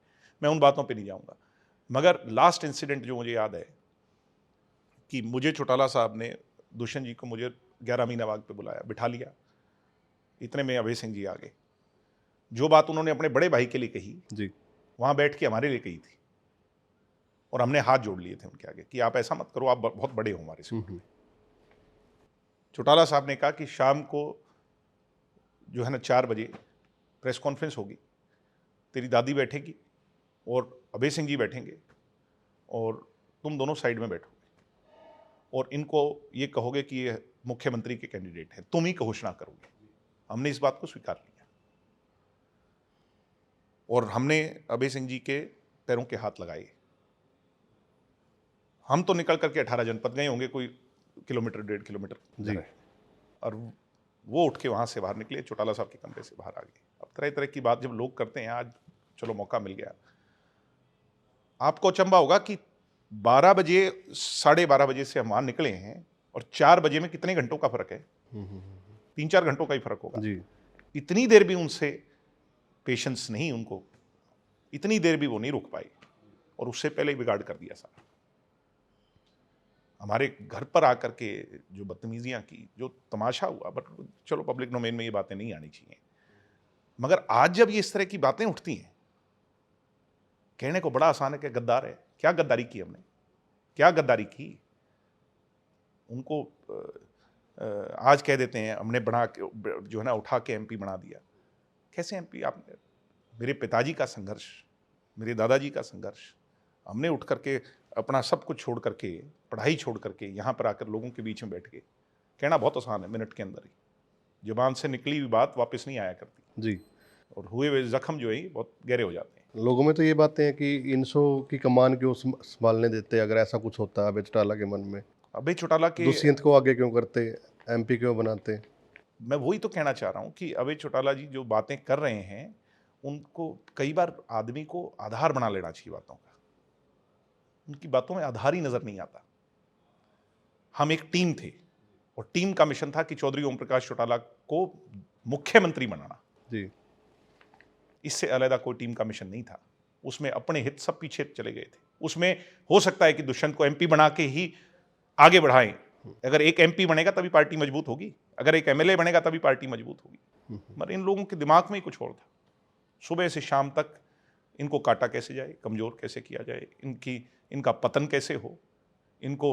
मैं उन बातों पे नहीं जाऊंगा। मगर लास्ट इंसिडेंट जो मुझे याद है कि मुझे चौटाला साहब ने, दुष्यंत जी को मुझे 11 मीना बाग पे बुलाया, बिठा लिया। इतने में अभय सिंह जी आ गए। जो बात उन्होंने अपने बड़े भाई के लिए कही जी। वहां बैठ के हमारे लिए कही थी और हमने हाथ जोड़ लिए थे उनके आगे कि आप ऐसा मत करो, आप बहुत बड़े हो हमारे से। चौटाला साहब ने कहा कि शाम को जो है ना 4 बजे प्रेस कॉन्फ्रेंस होगी, तेरी दादी बैठेगी और अभय सिंह जी बैठेंगे और तुम दोनों साइड में बैठोगे और इनको ये कहोगे कि ये मुख्यमंत्री के कैंडिडेट हैं, तुम ही घोषणा करोगे। हमने इस बात को स्वीकार लिया और हमने अभय सिंह जी के पैरों के हाथ लगाए। हम तो निकल करके 18 जनपद गए होंगे, कोई किलोमीटर 1.5 किलोमीटर जी। और वो उठ के वहां से बाहर निकले, चौटाला साहब के कमरे से बाहर आ गए। अब तरह तरह की बात जब लोग करते हैं, आज चलो मौका मिल गया। आपको अचंभा होगा कि 12 बजे 12:30 बजे से हम वहां निकले हैं और 4 बजे में कितने घंटों का फर्क है? 3-4 घंटों का ही फर्क होगा जी। इतनी देर भी उनसे पेशेंस नहीं, उनको इतनी देर भी वो नहीं रुक पाए और उससे पहले ही बिगाड़ कर दिया सारा। हमारे घर पर आकर के जो बदतमीजियां की, जो तमाशा हुआ, बट चलो पब्लिक डोमेन में ये बातें नहीं आनी चाहिए। मगर आज जब ये इस तरह की बातें उठती हैं, कहने को बड़ा आसान है कि गद्दार है। क्या गद्दारी की हमने? क्या गद्दारी की? उनको आज कह देते हैं हमने बना के जो है ना उठा के एमपी बना दिया। कैसे एमपी? आपने, मेरे पिताजी का संघर्ष, मेरे दादाजी का संघर्ष, हमने उठ करके अपना सब कुछ छोड़ करके, पढ़ाई छोड़ करके यहाँ पर आकर लोगों के बीच में बैठ के कहना बहुत आसान है, मिनट के अंदर ही जुबान से निकली हुई बात वापस नहीं आया करती जी। और हुए हुए जख्म जो है बहुत गहरे हो जाते हैं। लोगों में तो ये बातें हैं कि इनसो की कमान क्यों संभालने देते, अगर ऐसा कुछ होता है अभय चौटाला के मन में। अभय चौटाला के, दुष्यंत को आगे क्यों करते, एमपी क्यों बनाते? मैं वही तो कहना चाह रहा हूँ कि अभय चौटाला जी जो बातें कर रहे हैं, उनको कई बार आदमी को आधार बना लेना चाहिए बातों का। उनकी बातों में आधार ही नजर नहीं आता। हम एक टीम थे और टीम का मिशन था कि चौधरी ओम प्रकाश चौटाला को मुख्यमंत्री बनाना। जी। इससे अलग कोई टीम का मिशन नहीं था। उसमें अपने हित सब पीछे चले गए थे। उसमें हो सकता है कि दुष्यंत को एमपी बना के ही आगे बढ़ाएं। अगर एक एमपी बनेगा तभी पार्टी मजबूत होगी, अगर एक एमएलए बनेगा तभी पार्टी मजबूत होगी। मगर इन लोगों के दिमाग में ही कुछ और था। सुबह से शाम तक इनको काटा कैसे जाए, कमजोर कैसे किया जाए, इनका पतन कैसे हो, इनको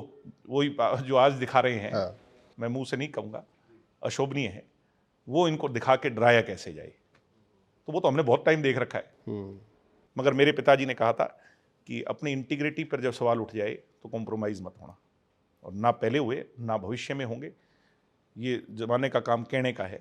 वही जो आज दिखा रहे हैं, हाँ। मैं मुंह से नहीं कहूँगा, अशोभनीय है, वो इनको दिखा के डराया कैसे जाए। तो वो तो हमने बहुत टाइम देख रखा है। मगर मेरे पिताजी ने कहा था कि अपनी इंटीग्रिटी पर जब सवाल उठ जाए तो कॉम्प्रोमाइज़ मत होना, और ना पहले हुए ना भविष्य में होंगे। ये जमाने का काम कहने का है,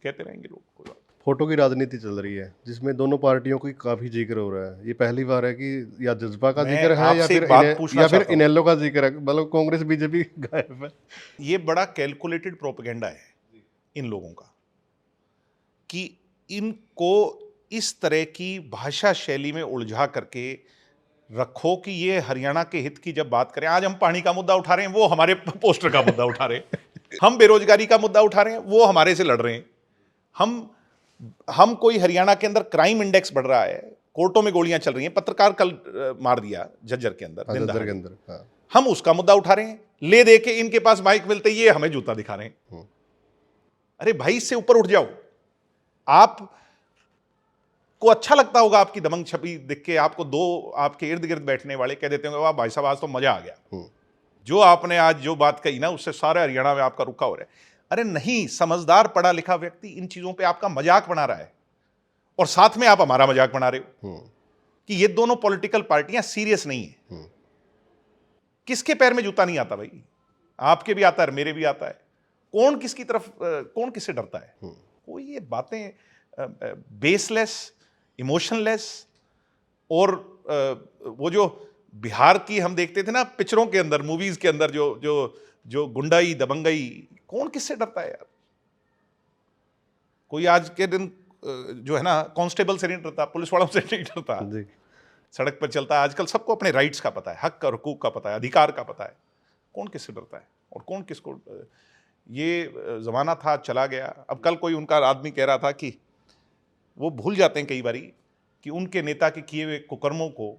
कहते रहेंगे लोग, कोई बात। फोटो की राजनीति चल रही है जिसमें दोनों पार्टियों की काफी जिक्र हो रहा है। ये पहली बार है कि या जज्बा का मैं जिक्र है या आपसे फिर एक बात पूछना चाहता हूं। इनेलो का जिक्र है। मतलब कांग्रेस बीजेपी गायब है। ये बड़ा कैलकुलेटेड प्रोपेगेंडा है इन लोगों का कि इनको इस तरह की भाषा शैली में उलझा करके रखो कि ये हरियाणा के हित की जब बात करें, आज हम पानी का मुद्दा उठा रहे हैं, वो हमारे पोस्टर का मुद्दा उठा रहे हैं। हम बेरोजगारी का मुद्दा उठा रहे हैं, वो हमारे से लड़ रहे हैं। हम कोई हरियाणा के अंदर क्राइम इंडेक्स बढ़ रहा है, कोर्टों में गोलियां चल रही हैं, पत्रकार कल मार दिया झज्जर के अंदर, झज्जर के अंदर। हाँ। हम उसका मुद्दा उठा रहे हैं, ले दे के इनके पास माइक मिलते ये हमें जूता दिखा रहे हैं। अरे भाई, इससे ऊपर उठ जाओ। आप को अच्छा लगता होगा आपकी दबंग छवि देख के, आपको दो आपके इर्द गिर्द बैठने वाले कह देते होंगे वाह भाई साहब आज तो मजा आ गया, जो आपने आज जो बात कही ना उससे सारे हरियाणा में आपका रुका हो रहा है। अरे नहीं, समझदार पढ़ा लिखा व्यक्ति इन चीजों पे आपका मजाक बना रहा है और साथ में आप हमारा मजाक बना रहे हो कि ये दोनों पॉलिटिकल पार्टियां सीरियस नहीं है। किसके पैर में जूता नहीं आता भाई? आपके भी आता है, मेरे भी आता है। कौन किसकी तरफ, कौन किससे डरता है? कोई ये बातें बेसलेस, इमोशनलेस, और वो जो बिहार की हम देखते थे ना पिक्चरों के अंदर, मूवीज के अंदर, जो जो जो गुंडाई दबंगई, कौन किससे डरता है यार? कोई आज के दिन जो है ना कांस्टेबल से नहीं डरता, पुलिस वालों से नहीं डरता, सड़क पर चलता है। आजकल सबको अपने राइट्स का पता है, हक और हुकूक का पता है, अधिकार का पता है। कौन किससे डरता है और कौन किसको? ये जमाना था, चला गया। अब कल कोई उनका आदमी कह रहा था कि वो भूल जाते हैं कई बारी कि उनके नेता के किए हुए कुकर्मों को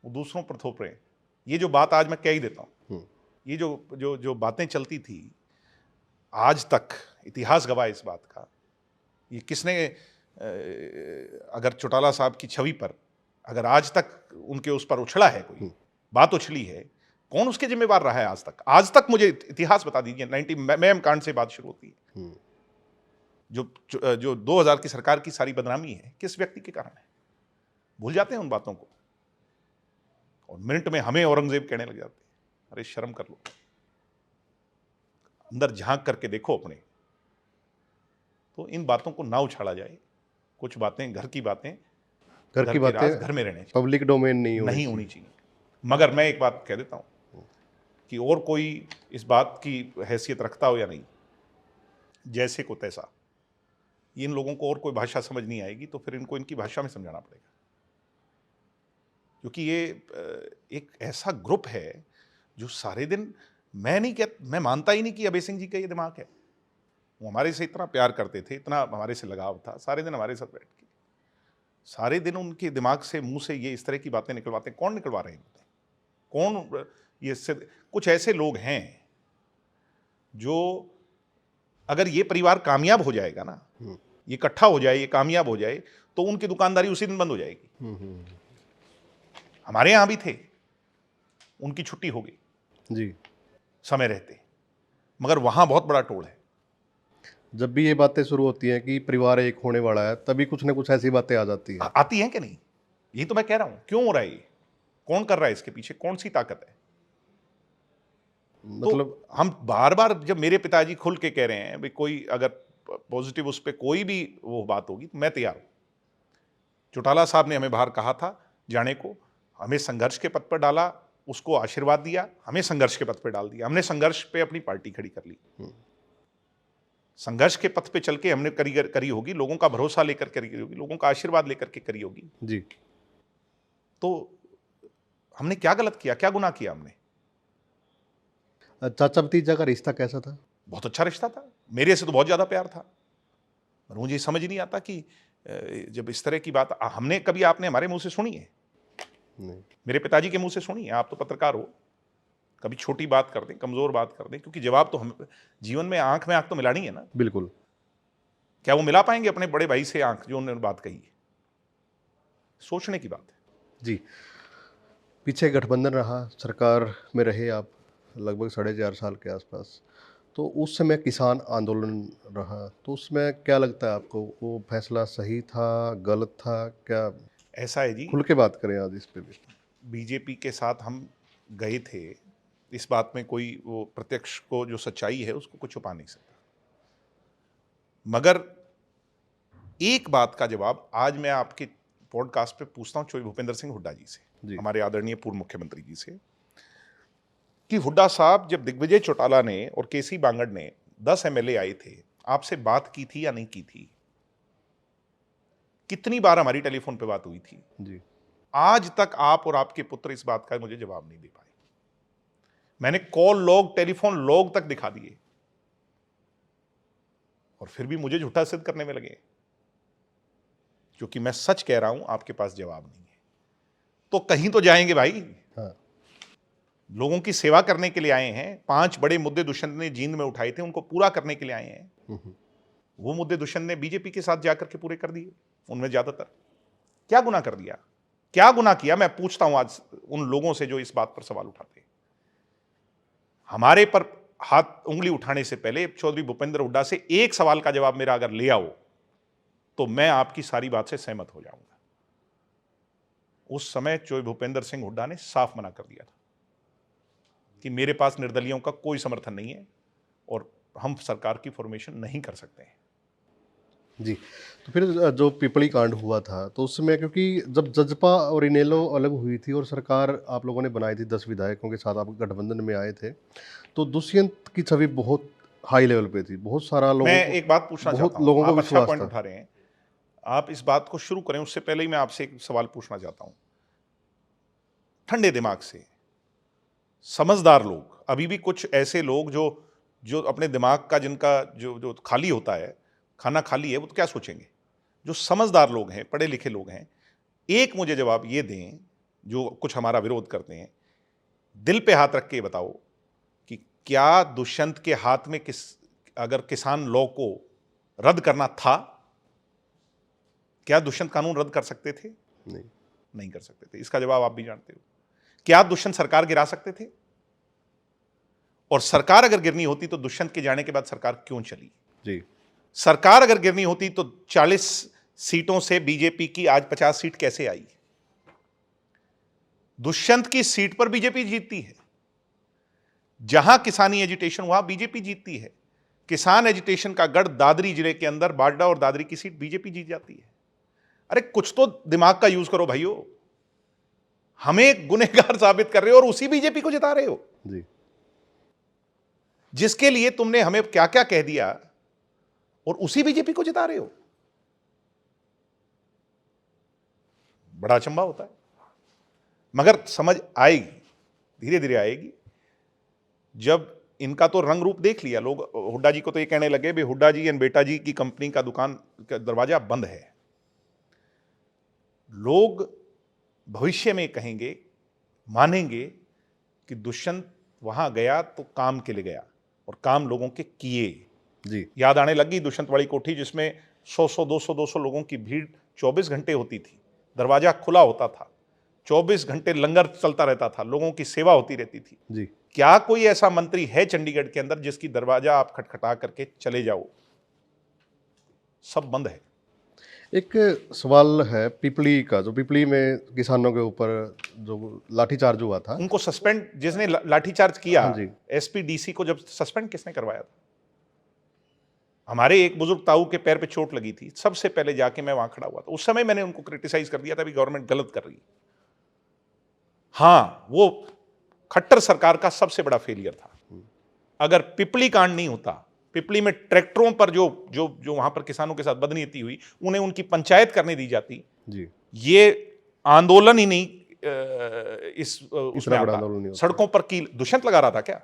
वो दूसरों पर थोप रहे हैं। ये जो बात आज मैं कह ही देता हूँ, ये जो जो जो बातें चलती थी आज तक, इतिहास गवाह इस बात का। ये किसने, अगर चौटाला साहब की छवि पर अगर आज तक उनके उस पर उछला है, कोई बात उछली है, कौन उसके जिम्मेवार रहा है आज तक? आज तक मुझे इतिहास बता दीजिए। 90 मैम कांड से बात शुरू होती है। जो 2000 की सरकार की सारी बदनामी है, किस व्यक्ति के कारण है? भूल जाते हैं उन बातों को और मिनट में हमें औरंगजेब कहने लग जाते हैं। अरे शर्म कर लो, अंदर झांक करके देखो अपने। तो इन बातों को ना उछाला जाए। कुछ बातें घर की बातें, घर की बातें घर में रहने चाहिए, पब्लिक डोमेन नहीं होनी चाहिए। मगर मैं एक बात कह देता हूं कि और कोई इस बात की हैसियत रखता हो या नहीं, जैसे को तैसा, इन लोगों को और कोई भाषा समझ नहीं आएगी तो फिर इनको इनकी भाषा में समझाना पड़ेगा। क्योंकि ये एक ऐसा ग्रुप है जो सारे दिन, मैं मानता ही नहीं कि अभय सिंह जी का ये दिमाग है। वो हमारे से इतना प्यार करते थे, इतना हमारे से लगाव था, सारे दिन हमारे साथ बैठ के, सारे दिन उनके दिमाग से, मुंह से ये इस तरह की बातें निकलवाते। कौन निकलवा रहे हैं? कौन? ये कुछ ऐसे लोग हैं जो, अगर ये परिवार कामयाब हो जाएगा ना, ये इकट्ठा हो जाए, ये कामयाब हो जाए, तो उनकी दुकानदारी उसी दिन बंद हो जाएगी। हमारे यहां भी थे, उनकी छुट्टी हो गई जी समय रहते, मगर वहां बहुत बड़ा टोल है। जब भी ये बातें शुरू होती हैं कि परिवार एक होने वाला है, तभी कुछ ना कुछ ऐसी बातें आ जाती हैं। आती हैं कि नहीं? यही तो मैं कह रहा हूं। क्यों हो रहा है ये? कौन कर रहा है इसके पीछे? कौन सी ताकत है? मतलब तो हम बार बार, जब मेरे पिताजी खुल के कह रहे हैं भाई कोई अगर पॉजिटिव उस पर कोई भी वो बात होगी तो मैं तैयार हूं। चौटाला साहब ने हमें बाहर कहा था जाने को, हमें संघर्ष के पथ पर डाला, उसको आशीर्वाद दिया, हमें संघर्ष के पथ पर डाल दिया। हमने संघर्ष पे अपनी पार्टी खड़ी कर ली। संघर्ष के पथ पे चल के हमने करी होगी, लोगों का भरोसा लेकर करी होगी, लोगों का आशीर्वाद लेकर के करी होगी जी। तो हमने क्या गलत किया, क्या गुनाह किया हमने? चाचा भतीजा का रिश्ता कैसा था? बहुत अच्छा रिश्ता था, मेरे से तो बहुत ज्यादा प्यार था। और मुझे समझ नहीं आता कि जब इस तरह की बात हमने कभी, आपने हमारे मुंह से सुनी है? नहीं। मेरे पिताजी के मुंह से सुनी है? आप तो पत्रकार हो, कभी छोटी बात कर दें, कमजोर बात कर दें, क्योंकि जवाब तो हम जीवन में आंख तो मिलानी है ना। बिल्कुल। क्या वो मिला पाएंगे अपने बड़े भाई से आंख, जो उन्होंने बात कही है? सोचने की बात है जी। पीछे गठबंधन रहा, सरकार में रहे आप लगभग 4.5 साल के आसपास, तो उस समय किसान आंदोलन रहा, तो उसमें क्या लगता है आपको, वो फैसला सही था, गलत था? क्या ऐसा है जी, खुल के बात करें आज इस पे भी। बीजेपी के साथ हम गए थे, इस बात में कोई वो प्रत्यक्ष को जो सच्चाई है उसको कुछ छुपा नहीं सकता। मगर एक बात का जवाब आज मैं आपके पॉडकास्ट पे पूछता हूं चौधरी भूपेंद्र सिंह हुड्डा जी से, हमारे आदरणीय पूर्व मुख्यमंत्री जी से, कि हुड्डा साहब, जब दिग्विजय चौटाला ने और केसी बांगड़ ने 10 एमएलए आए थे, आपसे बात की थी या नहीं की थी? कितनी बार हमारी टेलीफोन पे बात हुई थी? जी। आज तक आप और आपके पुत्र इस बात का मुझे जवाब नहीं दे पाए। मैंने कॉल लॉग, टेलीफोन लॉग तक दिखा दिए और फिर भी मुझे झूठा सिद्ध करने में लगे, क्योंकि मैं सच कह रहा हूं, आपके पास जवाब नहीं है। तो कहीं तो जाएंगे भाई। हाँ। लोगों की सेवा करने के लिए आए हैं। 5 बड़े मुद्दे दुष्यंत ने जींद में उठाए थे, उनको पूरा करने के लिए आए हैं। वो मुद्दे दुष्यंत ने बीजेपी के साथ जाकर के पूरे कर दिए। उनमें ज्यादातर क्या गुनाह कर दिया, क्या गुनाह किया, मैं पूछता हूं आज उन लोगों से जो इस बात पर सवाल उठाते हैं। हमारे पर हाथ उंगली उठाने से पहले चौधरी भूपेंद्र हुड्डा से एक सवाल का जवाब मेरा अगर ले आओ तो मैं आपकी सारी बात से सहमत हो जाऊंगा। उस समय चौधरी भूपेंद्र सिंह हुड्डा ने साफ मना कर दिया था कि मेरे पास निर्दलियों का कोई समर्थन नहीं है और हम सरकार की फॉर्मेशन नहीं कर सकते हैं। जी, तो फिर जो पिपली कांड हुआ था तो उसमें, क्योंकि जब जजपा और इनेलो अलग हुई थी और सरकार आप लोगों ने बनाई थी 10 विधायकों के साथ, आप गठबंधन में आए थे, तो दुष्यंत की छवि बहुत हाई लेवल पे थी, बहुत सारा लोगों मैं को, एक बात पूछना बहुत चाहता हूं, लोगों को आप अच्छा विश्वास पॉइंट था। उठा रहे हैं। आप इस बात को शुरू करें उससे पहले ही मैं आपसे एक सवाल पूछना चाहता हूं। ठंडे दिमाग से समझदार लोग, अभी भी कुछ ऐसे लोग जो जो अपने दिमाग का जिनका जो जो खाली होता है, खाना खाली है, वो तो क्या सोचेंगे। जो समझदार लोग हैं, पढ़े लिखे लोग हैं, एक मुझे जवाब ये दें, जो कुछ हमारा विरोध करते हैं, दिल पे हाथ रख के बताओ कि क्या दुष्यंत के हाथ में अगर किसान लॉ को रद्द करना था, क्या दुष्यंत कानून रद्द कर सकते थे? नहीं कर सकते थे। इसका जवाब आप भी जानते हो। क्या दुष्यंत सरकार गिरा सकते थे? और सरकार अगर गिरनी होती तो दुष्यंत के जाने के बाद सरकार क्यों चली? जी, सरकार अगर गिरनी होती तो 40 सीटों से बीजेपी की आज 50 सीट कैसे आई? दुष्यंत की सीट पर बीजेपी जीतती है। जहां किसानी एजिटेशन हुआ बीजेपी जीतती है। किसान एजिटेशन का गढ़ दादरी जिले के अंदर बाडा और दादरी की सीट बीजेपी जीत जाती है। अरे कुछ तो दिमाग का यूज करो भाइयों। हमें गुनहगार साबित कर रहे हो और उसी बीजेपी को जिता रहे हो जी, जिसके लिए तुमने हमें क्या क्या कह दिया, और उसी बीजेपी को जिता रहे हो। बड़ा अचंभा होता है, मगर समझ आएगी, धीरे धीरे आएगी। जब इनका तो रंग रूप देख लिया लोग, हुड्डा जी को तो ये कहने लगे भाई हुड्डा जी एंड बेटा जी की कंपनी का दुकान का दरवाजा बंद है। लोग भविष्य में कहेंगे, मानेंगे कि दुष्यंत वहां गया तो काम के लिए गया और काम लोगों के किए। जी, याद आने लगी दुष्यंत वाली कोठी, जिसमें 100 200 लोगों की भीड़ 24 घंटे होती थी, दरवाजा खुला होता था, 24 घंटे लंगर चलता रहता था, लोगों की सेवा होती रहती थी। जी, क्या कोई ऐसा मंत्री है चंडीगढ़ के अंदर जिसकी दरवाजा आप खटखटा करके चले जाओ? सब बंद है। एक सवाल है पिपली का, जो पिपली में किसानों के ऊपर जो लाठीचार्ज हुआ था। उनको सस्पेंड, जिसने लाठीचार्ज किया, हाँ जी। एसपी डीसी को जब सस्पेंड किसने करवाया था? हमारे एक बुजुर्ग ताऊ के पैर पे चोट लगी थी, सबसे पहले जाके मैं वहां खड़ा हुआ था। उस समय मैंने उनको क्रिटिसाइज कर दिया था कि गवर्नमेंट गलत कर रही है। हाँ, वो खट्टर सरकार का सबसे बड़ा फेलियर था। अगर पिपली कांड नहीं होता, पिपली में ट्रैक्टरों पर जो जो जो वहां पर किसानों के साथ बदनीति हुई, उन्हें उनकी पंचायत करने दी जाती, जी, ये आंदोलन ही नहीं उसमें बड़ा आता। आंदोलन नहीं होता। सड़कों पर कील दुष्यंत लगा रहा था क्या?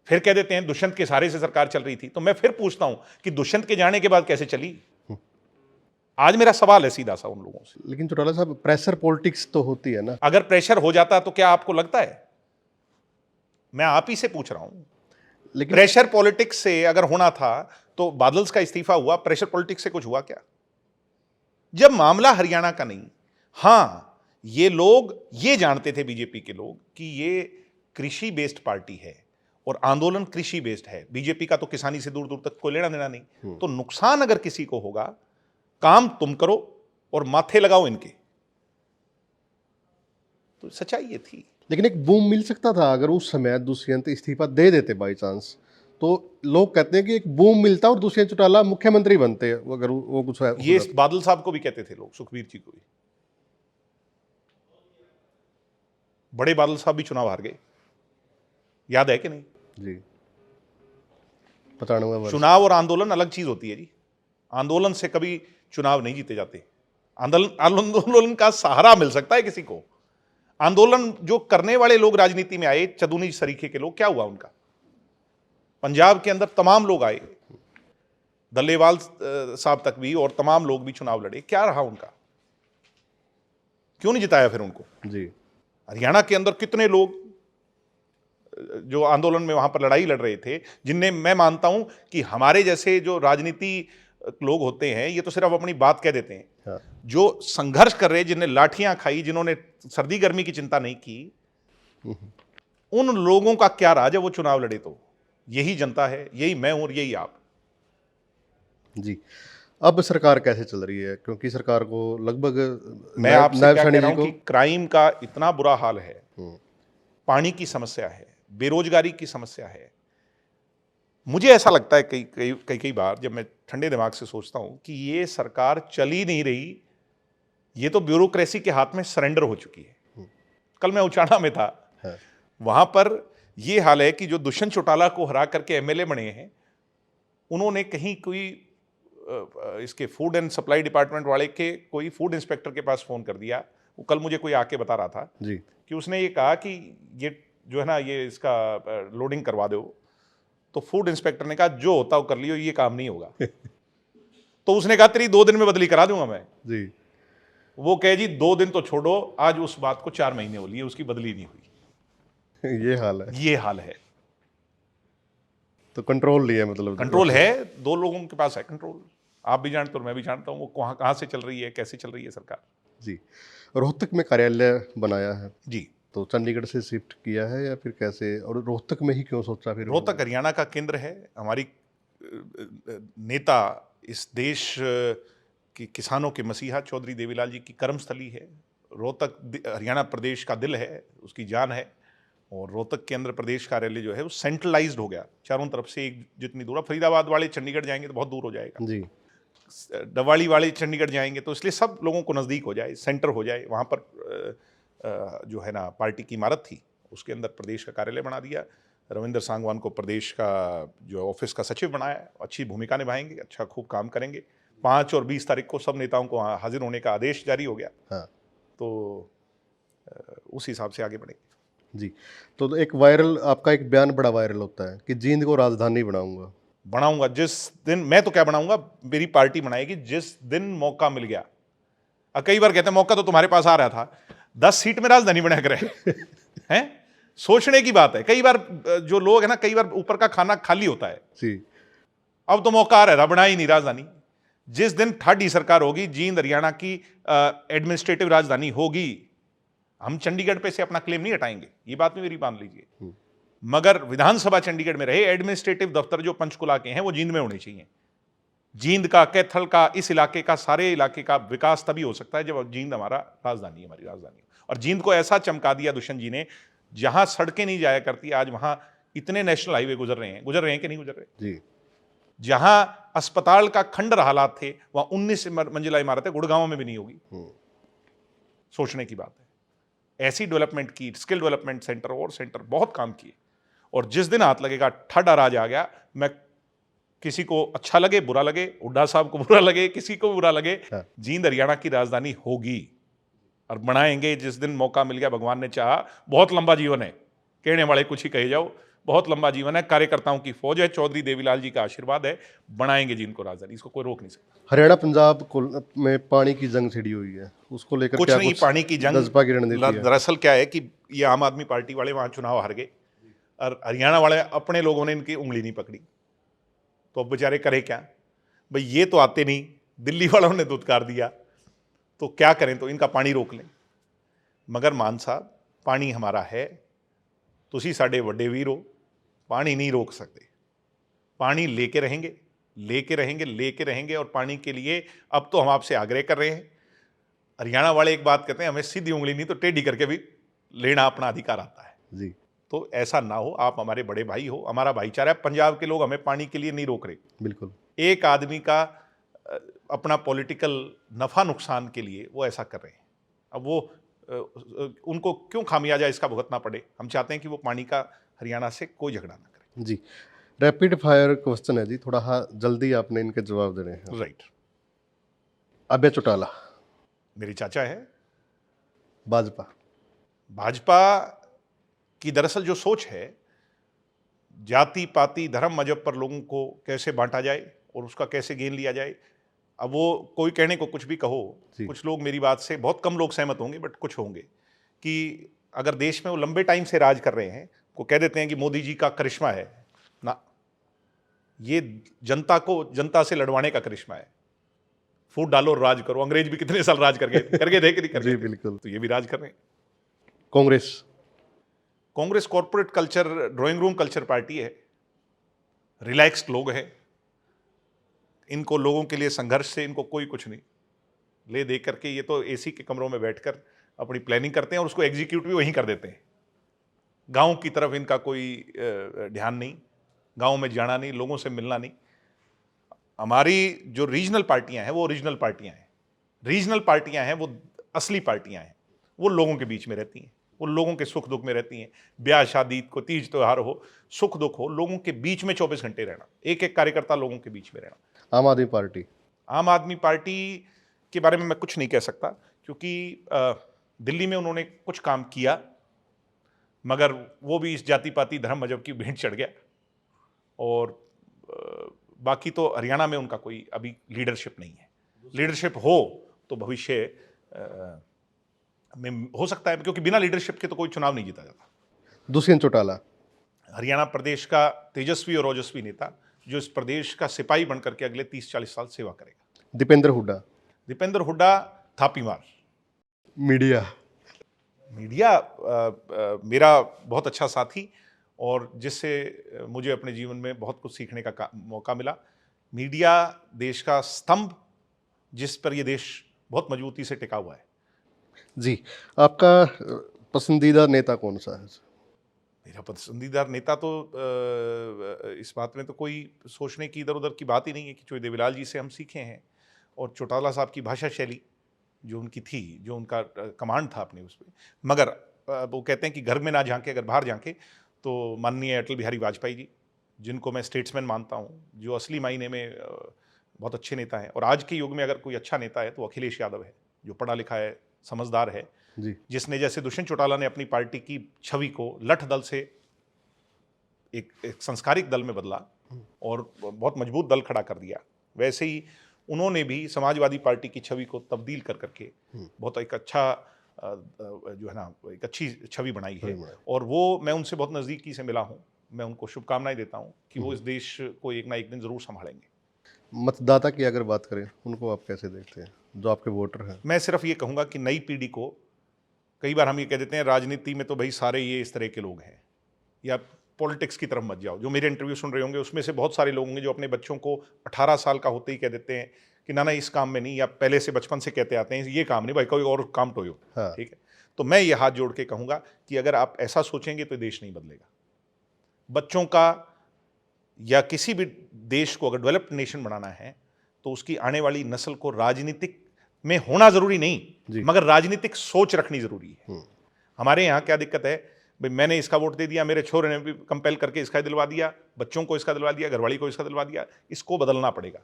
फिर कह देते हैं दुष्यंत के सहारे से सरकार चल रही थी। तो मैं फिर पूछता हूं कि दुष्यंत के जाने के बाद कैसे चली? आज मेरा सवाल है सीधा सा उन लोगों से। लेकिन चौटाला साहब, प्रेशर पॉलिटिक्स तो होती है ना। अगर प्रेशर हो जाता तो क्या आपको लगता है? मैं आप ही से पूछ रहा हूं। लेकिन प्रेशर पॉलिटिक्स से अगर होना था तो बादल्स का इस्तीफा हुआ, प्रेशर पॉलिटिक्स से कुछ हुआ क्या? जब मामला हरियाणा का नहीं, हां, ये लोग ये जानते थे, बीजेपी के लोग, कि ये कृषि बेस्ड पार्टी है और आंदोलन कृषि बेस्ड है। बीजेपी का तो किसानी से दूर दूर तक कोई लेना देना नहीं। तो नुकसान अगर किसी को होगा, काम तुम करो और माथे लगाओ इनके। तो सच्चाई ये थी। लेकिन एक बूम मिल सकता था अगर उस समय दुष्यंत इस्तीफा दे देते बाई चांस, तो लोग कहते हैं कि एक बूम मिलता और दुष्यंत चौटाला मुख्यमंत्री बनते, अगर वो कुछ है। ये बादल साहब को भी कहते थे लोग, सुखबीर जी को भी। बड़े बादल साहब भी चुनाव हार गए, याद है कि नहीं? जी, 95 वर्ष। चुनाव और आंदोलन अलग चीज होती है जी। आंदोलन से कभी चुनाव नहीं जीते जाते। आंदोलन का सहारा मिल सकता है किसी को। आंदोलन जो करने वाले लोग राजनीति में आए, चदुनी सरीखे के लोग, क्या हुआ उनका? पंजाब के अंदर तमाम लोग आए, दल्लेवाल साहब तक भी, और तमाम लोग भी चुनाव लड़े। क्या रहा उनका? क्यों नहीं जिताया फिर उनको? जी, हरियाणा के अंदर कितने लोग जो आंदोलन में वहां पर लड़ाई लड़ रहे थे, जिनने, मैं मानता हूं कि हमारे जैसे जो राजनीति लोग होते हैं ये तो सिर्फ अपनी बात कह देते हैं। हाँ। जो संघर्ष कर रहे, जिन्हें लाठियां खाई, जिन्होंने सर्दी गर्मी की चिंता नहीं की, उन लोगों का क्या राज है वो चुनाव लड़े तो? यही जनता है, यही मैं हूं और यही आप। जी। अब सरकार कैसे चल रही है, क्योंकि सरकार को लगभग मैं आपसे क्या कह रहा हूं कि क्राइम का इतना बुरा हाल है, पानी की समस्या है, बेरोजगारी की समस्या है। मुझे ऐसा लगता है कई बार जब मैं ठंडे दिमाग से सोचता हूं कि ये सरकार चल ही नहीं रही, ये तो ब्यूरोक्रेसी के हाथ में सरेंडर हो चुकी है। कल मैं उचाना में था, वहां पर ये हाल है कि जो दुष्यंत चौटाला को हरा करके एमएलए बने हैं, उन्होंने कहीं कोई इसके फूड एंड सप्लाई डिपार्टमेंट वाले के कोई फूड इंस्पेक्टर के पास फोन कर दिया। वो कल मुझे कोई आके बता रहा था जी कि उसने ये कहा कि ये जो है ना, ये इसका लोडिंग करवा दो। तो फूड इंस्पेक्टर ने कहा जो होता हो कर लियो, ये काम नहीं होगा। तो उसने कहा तेरी 2 दिन में बदली करा दूंगा मैं जी। वो कहे जी 2 दिन तो छोड़ो, आज उस बात को 4 महीने हो लिए, उसकी बदली नहीं हुई। ये हाल है। ये हाल है। तो कंट्रोल नहीं है, मतलब कंट्रोल है, 2 लोगों के पास है कंट्रोल। आप भी जानते हो, मैं भी जानता हूं, वो कहां से चल रही है, कैसे चल रही है सरकार। जी। रोहतक में कार्यालय बनाया है जी। तो चंडीगढ़ से शिफ्ट किया है या फिर कैसे, और रोहतक में ही क्यों सोचा फिर? रोहतक हरियाणा का केंद्र है। हमारी नेता, इस देश की किसानों के मसीहा चौधरी देवीलाल जी की कर्मस्थली है। रोहतक हरियाणा प्रदेश का दिल है, उसकी जान है। और रोहतक के अंदर प्रदेश कार्यालय जो है वो सेंट्रलाइज्ड हो गया, चारों तरफ से। एक जितनी दूर, फरीदाबाद वाले चंडीगढ़ जाएंगे तो बहुत दूर हो जाएगा जी। डवाली वाले चंडीगढ़ जाएंगे, तो इसलिए सब लोगों को नज़दीक हो जाए, सेंटर हो जाए। वहाँ पर जो है ना पार्टी की इमारत थी, उसके अंदर प्रदेश का कार्यालय बना दिया। रविंद्र सांगवान को प्रदेश का जो ऑफिस का सचिव बनाया। अच्छी भूमिका निभाएंगे, अच्छा खूब काम करेंगे। 5 और 20 तारीख को सब नेताओं को हाजिर होने का आदेश जारी हो गया। हाँ। तो उस हिसाब से आगे बढ़ेंगे। जी। तो एक वायरल, आपका एक बयान बड़ा वायरल होता है कि जींद को राजधानी बनाऊंगा जिस दिन। मैं तो क्या बनाऊंगा, मेरी पार्टी बनाएगी जिस दिन मौका मिल गया। कई बार कहते हैं मौका तो तुम्हारे पास आ रहा था, 10 सीट में राजधानी बना कर हैं। सोचने की बात है। कई बार जो लोग है ना, कई बार ऊपर का खाना खाली होता है जी। अब तो मौका आ रहा था, बना ही नहीं राजधानी। जिस दिन ठाडी सरकार होगी, जींद हरियाणा की एडमिनिस्ट्रेटिव राजधानी होगी। हम चंडीगढ़ पे से अपना क्लेम नहीं हटाएंगे, ये बात भी मेरी मान लीजिए। मगर विधानसभा चंडीगढ़ में रहे, एडमिनिस्ट्रेटिव दफ्तर जो पंचकुला के हैं वो जींद में होने चाहिए। जींद का, कैथल का, इस इलाके का, सारे इलाके का विकास तभी हो सकता है जब जींद हमारा राजधानी है, हमारी राजधानी। और जींद को ऐसा चमका दिया दुष्यंत जी ने, जहां सड़कें नहीं जाया करती, आज वहां इतने नेशनल हाईवे गुजर रहे हैं कि नहीं गुजर रहे जी। जहां अस्पताल का खंडर हालात थे, वहां 19 मंजिला इमारतें गुड़गांव में भी नहीं होगी। सोचने की बात है। ऐसी डेवलपमेंट की, स्किल डेवलपमेंट सेंटर और सेंटर बहुत काम किए। और जिस दिन हाथ लगेगा, ठड्डा राज आ गया। मैं किसी को अच्छा लगे, बुरा लगे, हुड्डा साहब को बुरा लगे, किसी को बुरा लगे, जींद हरियाणा की राजधानी होगी और बनाएंगे जिस दिन मौका मिल गया। भगवान ने चाहा। बहुत लंबा जीवन है, कहने वाले कुछ ही कहे जाओ, बहुत लंबा जीवन है। कार्यकर्ताओं की फौज है, चौधरी देवीलाल जी का आशीर्वाद है, बनाएंगे जींद को राजधानी। इसको कोई रोक नहीं सकता। हरियाणा पंजाब में पानी की जंग छिड़ी हुई है, उसको लेकर कुछ क्या नहीं, पानी की जंग जज्बा की रणनीति है? दरअसल क्या है कि ये आम आदमी पार्टी वाले वहां चुनाव हार गए और हरियाणा वाले अपने लोगों ने इनकी उंगली नहीं पकड़ी, तो अब बेचारे करे क्या भाई। ये तो आते नहीं, दिल्ली वालों ने दुत्कार दिया, तो क्या करें, तो इनका पानी रोक लें। मगर मान साहब, पानी हमारा है, तुसी साडे वड्डे वीर हो, पानी नहीं रोक सकते। पानी लेके रहेंगे, लेके रहेंगे, लेके रहेंगे। और पानी के लिए अब तो हम आपसे आग्रह कर रहे हैं। हरियाणा वाले एक बात कहते हैं, हमें सीधी उंगली नहीं तो टेढ़ी करके भी लेना अपना अधिकार आता है जी। तो ऐसा ना हो। आप हमारे बड़े भाई हो, हमारा भाईचारा है। पंजाब के लोग हमें पानी के लिए नहीं रोक रहे। बिल्कुल। एक आदमी का अपना पॉलिटिकल नफा नुकसान के लिए वो ऐसा कर रहे हैं। अब वो उनको क्यों खामियाजा इसका भुगतना पड़े। हम चाहते हैं कि वो पानी का हरियाणा से कोई झगड़ा ना करे। जी। रैपिड फायर क्वेश्चन है जी, थोड़ा जल्दी आपने इनके जवाब देने हैं। राइट। अभय चौटाला मेरी चाचा है। भाजपा की दरअसल जो सोच है, जाति पाति धर्म मजहब पर लोगों को कैसे बांटा जाए और उसका कैसे गेन लिया जाए। अब वो कोई कहने को कुछ भी कहो, कुछ लोग मेरी बात से, बहुत कम लोग सहमत होंगे बट कुछ होंगे, कि अगर देश में वो लंबे टाइम से राज कर रहे हैं को कह देते हैं कि मोदी जी का करिश्मा है ना, ये जनता को जनता से लड़वाने का करिश्मा है। फूट डालो और राज करो। अंग्रेज भी कितने साल राज करके थे कि नहीं कर जी गए थे? बिल्कुल। तो ये भी राज कर रहे हैं। Congress. Congress corporate culture, drawing room culture party है, रिलैक्स्ड लोग हैं, इनको लोगों के लिए संघर्ष से इनको कोई कुछ नहीं ले दे करके, ये तो एसी के कमरों में बैठकर अपनी प्लानिंग करते हैं और उसको एग्जीक्यूट भी वहीं कर देते हैं। गांव की तरफ इनका कोई ध्यान नहीं, गांव में जाना नहीं, लोगों से मिलना नहीं। हमारी जो रीजनल पार्टियां हैं वो रीजनल पार्टियां हैं, रीजनल पार्टियां हैं वो असली पार्टियां हैं, वो लोगों के बीच में रहती हैं, वो लोगों के सुख दुख में रहती हैं। ब्याह शादी को, तीज त्योहार हो, सुख दुख हो, लोगों के बीच में 24 घंटे रहना, एक एक कार्यकर्ता लोगों के बीच में रहना। आम आदमी पार्टी। आम आदमी पार्टी के बारे में मैं कुछ नहीं कह सकता, क्योंकि दिल्ली में उन्होंने कुछ काम किया, मगर वो भी इस जाति पाति धर्म मजहब की भेंट चढ़ गया। और बाकी तो हरियाणा में उनका कोई अभी लीडरशिप नहीं है। लीडरशिप हो तो भविष्य में हो सकता है, क्योंकि बिना लीडरशिप के तो कोई चुनाव नहीं जीता जाता। दुष्यंत चौटाला। हरियाणा प्रदेश का तेजस्वी और ओजस्वी नेता, जो इस प्रदेश का सिपाही बनकर के अगले 30-40 साल सेवा करेगा। दीपेंद्र हुड्डा। दीपेंद्र हुड्डा थापी मार। मीडिया। मीडिया मेरा बहुत अच्छा साथी और जिससे मुझे अपने जीवन में बहुत कुछ सीखने का मौका मिला। मीडिया देश का स्तंभ, जिस पर यह देश बहुत मजबूती से टिका हुआ है। जी, आपका पसंदीदा नेता कौन सा है? मेरा पसंदीदा नेता तो इस बात में तो कोई सोचने की इधर उधर की बात ही नहीं है कि चौधरी देवीलाल जी से हम सीखे हैं, और चौटाला साहब की भाषा शैली जो उनकी थी, जो उनका कमांड था अपने उस पर। मगर वो कहते हैं कि घर में ना झांके, अगर बाहर झांके तो माननीय अटल बिहारी वाजपेयी जी, जिनको मैं स्टेट्समैन मानता हूँ, जो असली मायने में बहुत अच्छे नेता हैं। और आज के युग में अगर कोई अच्छा नेता है तो अखिलेश यादव है, जो पढ़ा लिखा है, समझदार है जी। जिसने, जैसे दुष्यंत चौटाला ने अपनी पार्टी की छवि को लठ दल से एक संस्कारिक दल में बदला और बहुत मजबूत दल खड़ा कर दिया, वैसे ही उन्होंने भी समाजवादी पार्टी की छवि को तब्दील कर करके बहुत एक अच्छा जो है ना, एक अच्छी छवि बनाई है। और वो, मैं उनसे बहुत नज़दीकी से मिला हूँ, मैं उनको शुभकामनाएं देता हूँ कि वो इस देश को एक ना एक दिन ज़रूर संभालेंगे। मतदाता की अगर बात करें, उनको आप कैसे देखते हैं, जो आपके वोटर हैं? मैं सिर्फ ये कहूँगा कि नई पीढ़ी को, कई बार हम ये कह देते हैं राजनीति में तो भाई सारे ये इस तरह के लोग हैं, या पॉलिटिक्स की तरफ मत जाओ। जो मेरे इंटरव्यू सुन रहे होंगे उसमें से बहुत सारे लोग होंगे जो अपने बच्चों को 18 साल का होते ही कह देते हैं कि ना इस काम में नहीं, या पहले से बचपन से कहते आते हैं ये काम नहीं भाई, कोई और काम तो हो। हाँ। ठीक है, तो मैं ये हाथ जोड़ के कहूँगा कि अगर आप ऐसा सोचेंगे तो देश नहीं बदलेगा। बच्चों का या किसी भी देश को अगर डेवलप्ड नेशन बनाना है तो उसकी आने वाली नस्ल को राजनीतिक में होना जरूरी नहीं, मगर राजनीतिक सोच रखनी जरूरी है। हमारे यहाँ क्या दिक्कत है भाई, मैंने इसका वोट दे दिया, मेरे छोरे ने भी कंपेल करके इसका दिलवा दिया, बच्चों को इसका दिलवा दिया, घरवाली को इसका दिलवा दिया। इसको बदलना पड़ेगा।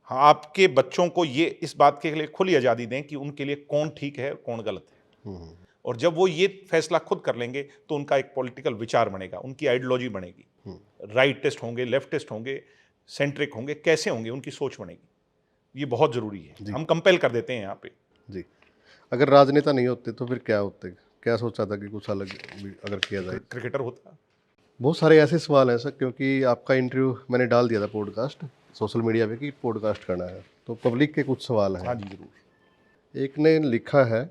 हाँ, आपके बच्चों को ये इस बात के लिए खुली आज़ादी दें कि उनके लिए कौन ठीक है कौन गलत है। और जब वो ये फैसला खुद कर लेंगे तो उनका एक पॉलिटिकल विचार बनेगा, उनकी आइडियोलॉजी बनेगी, राइटिस्ट होंगे, लेफ्टिस्ट होंगे, सेंट्रिक होंगे, कैसे होंगे, उनकी सोच बनेगी। ये बहुत जरूरी है। हम कंपेल कर देते हैं यहाँ पे। जी, अगर राजनेता नहीं होते तो फिर क्या होते? क्या सोचा था कि कुछ अलग अगर किया जाए? क्रिकेटर होता। बहुत सारे ऐसे सवाल हैं सर, क्योंकि आपका इंटरव्यू मैंने डाल दिया था पॉडकास्ट सोशल मीडिया पे कि पॉडकास्ट करना है, तो पब्लिक के कुछ सवाल हैं। हाँ जी जरूर। एक ने लिखा है,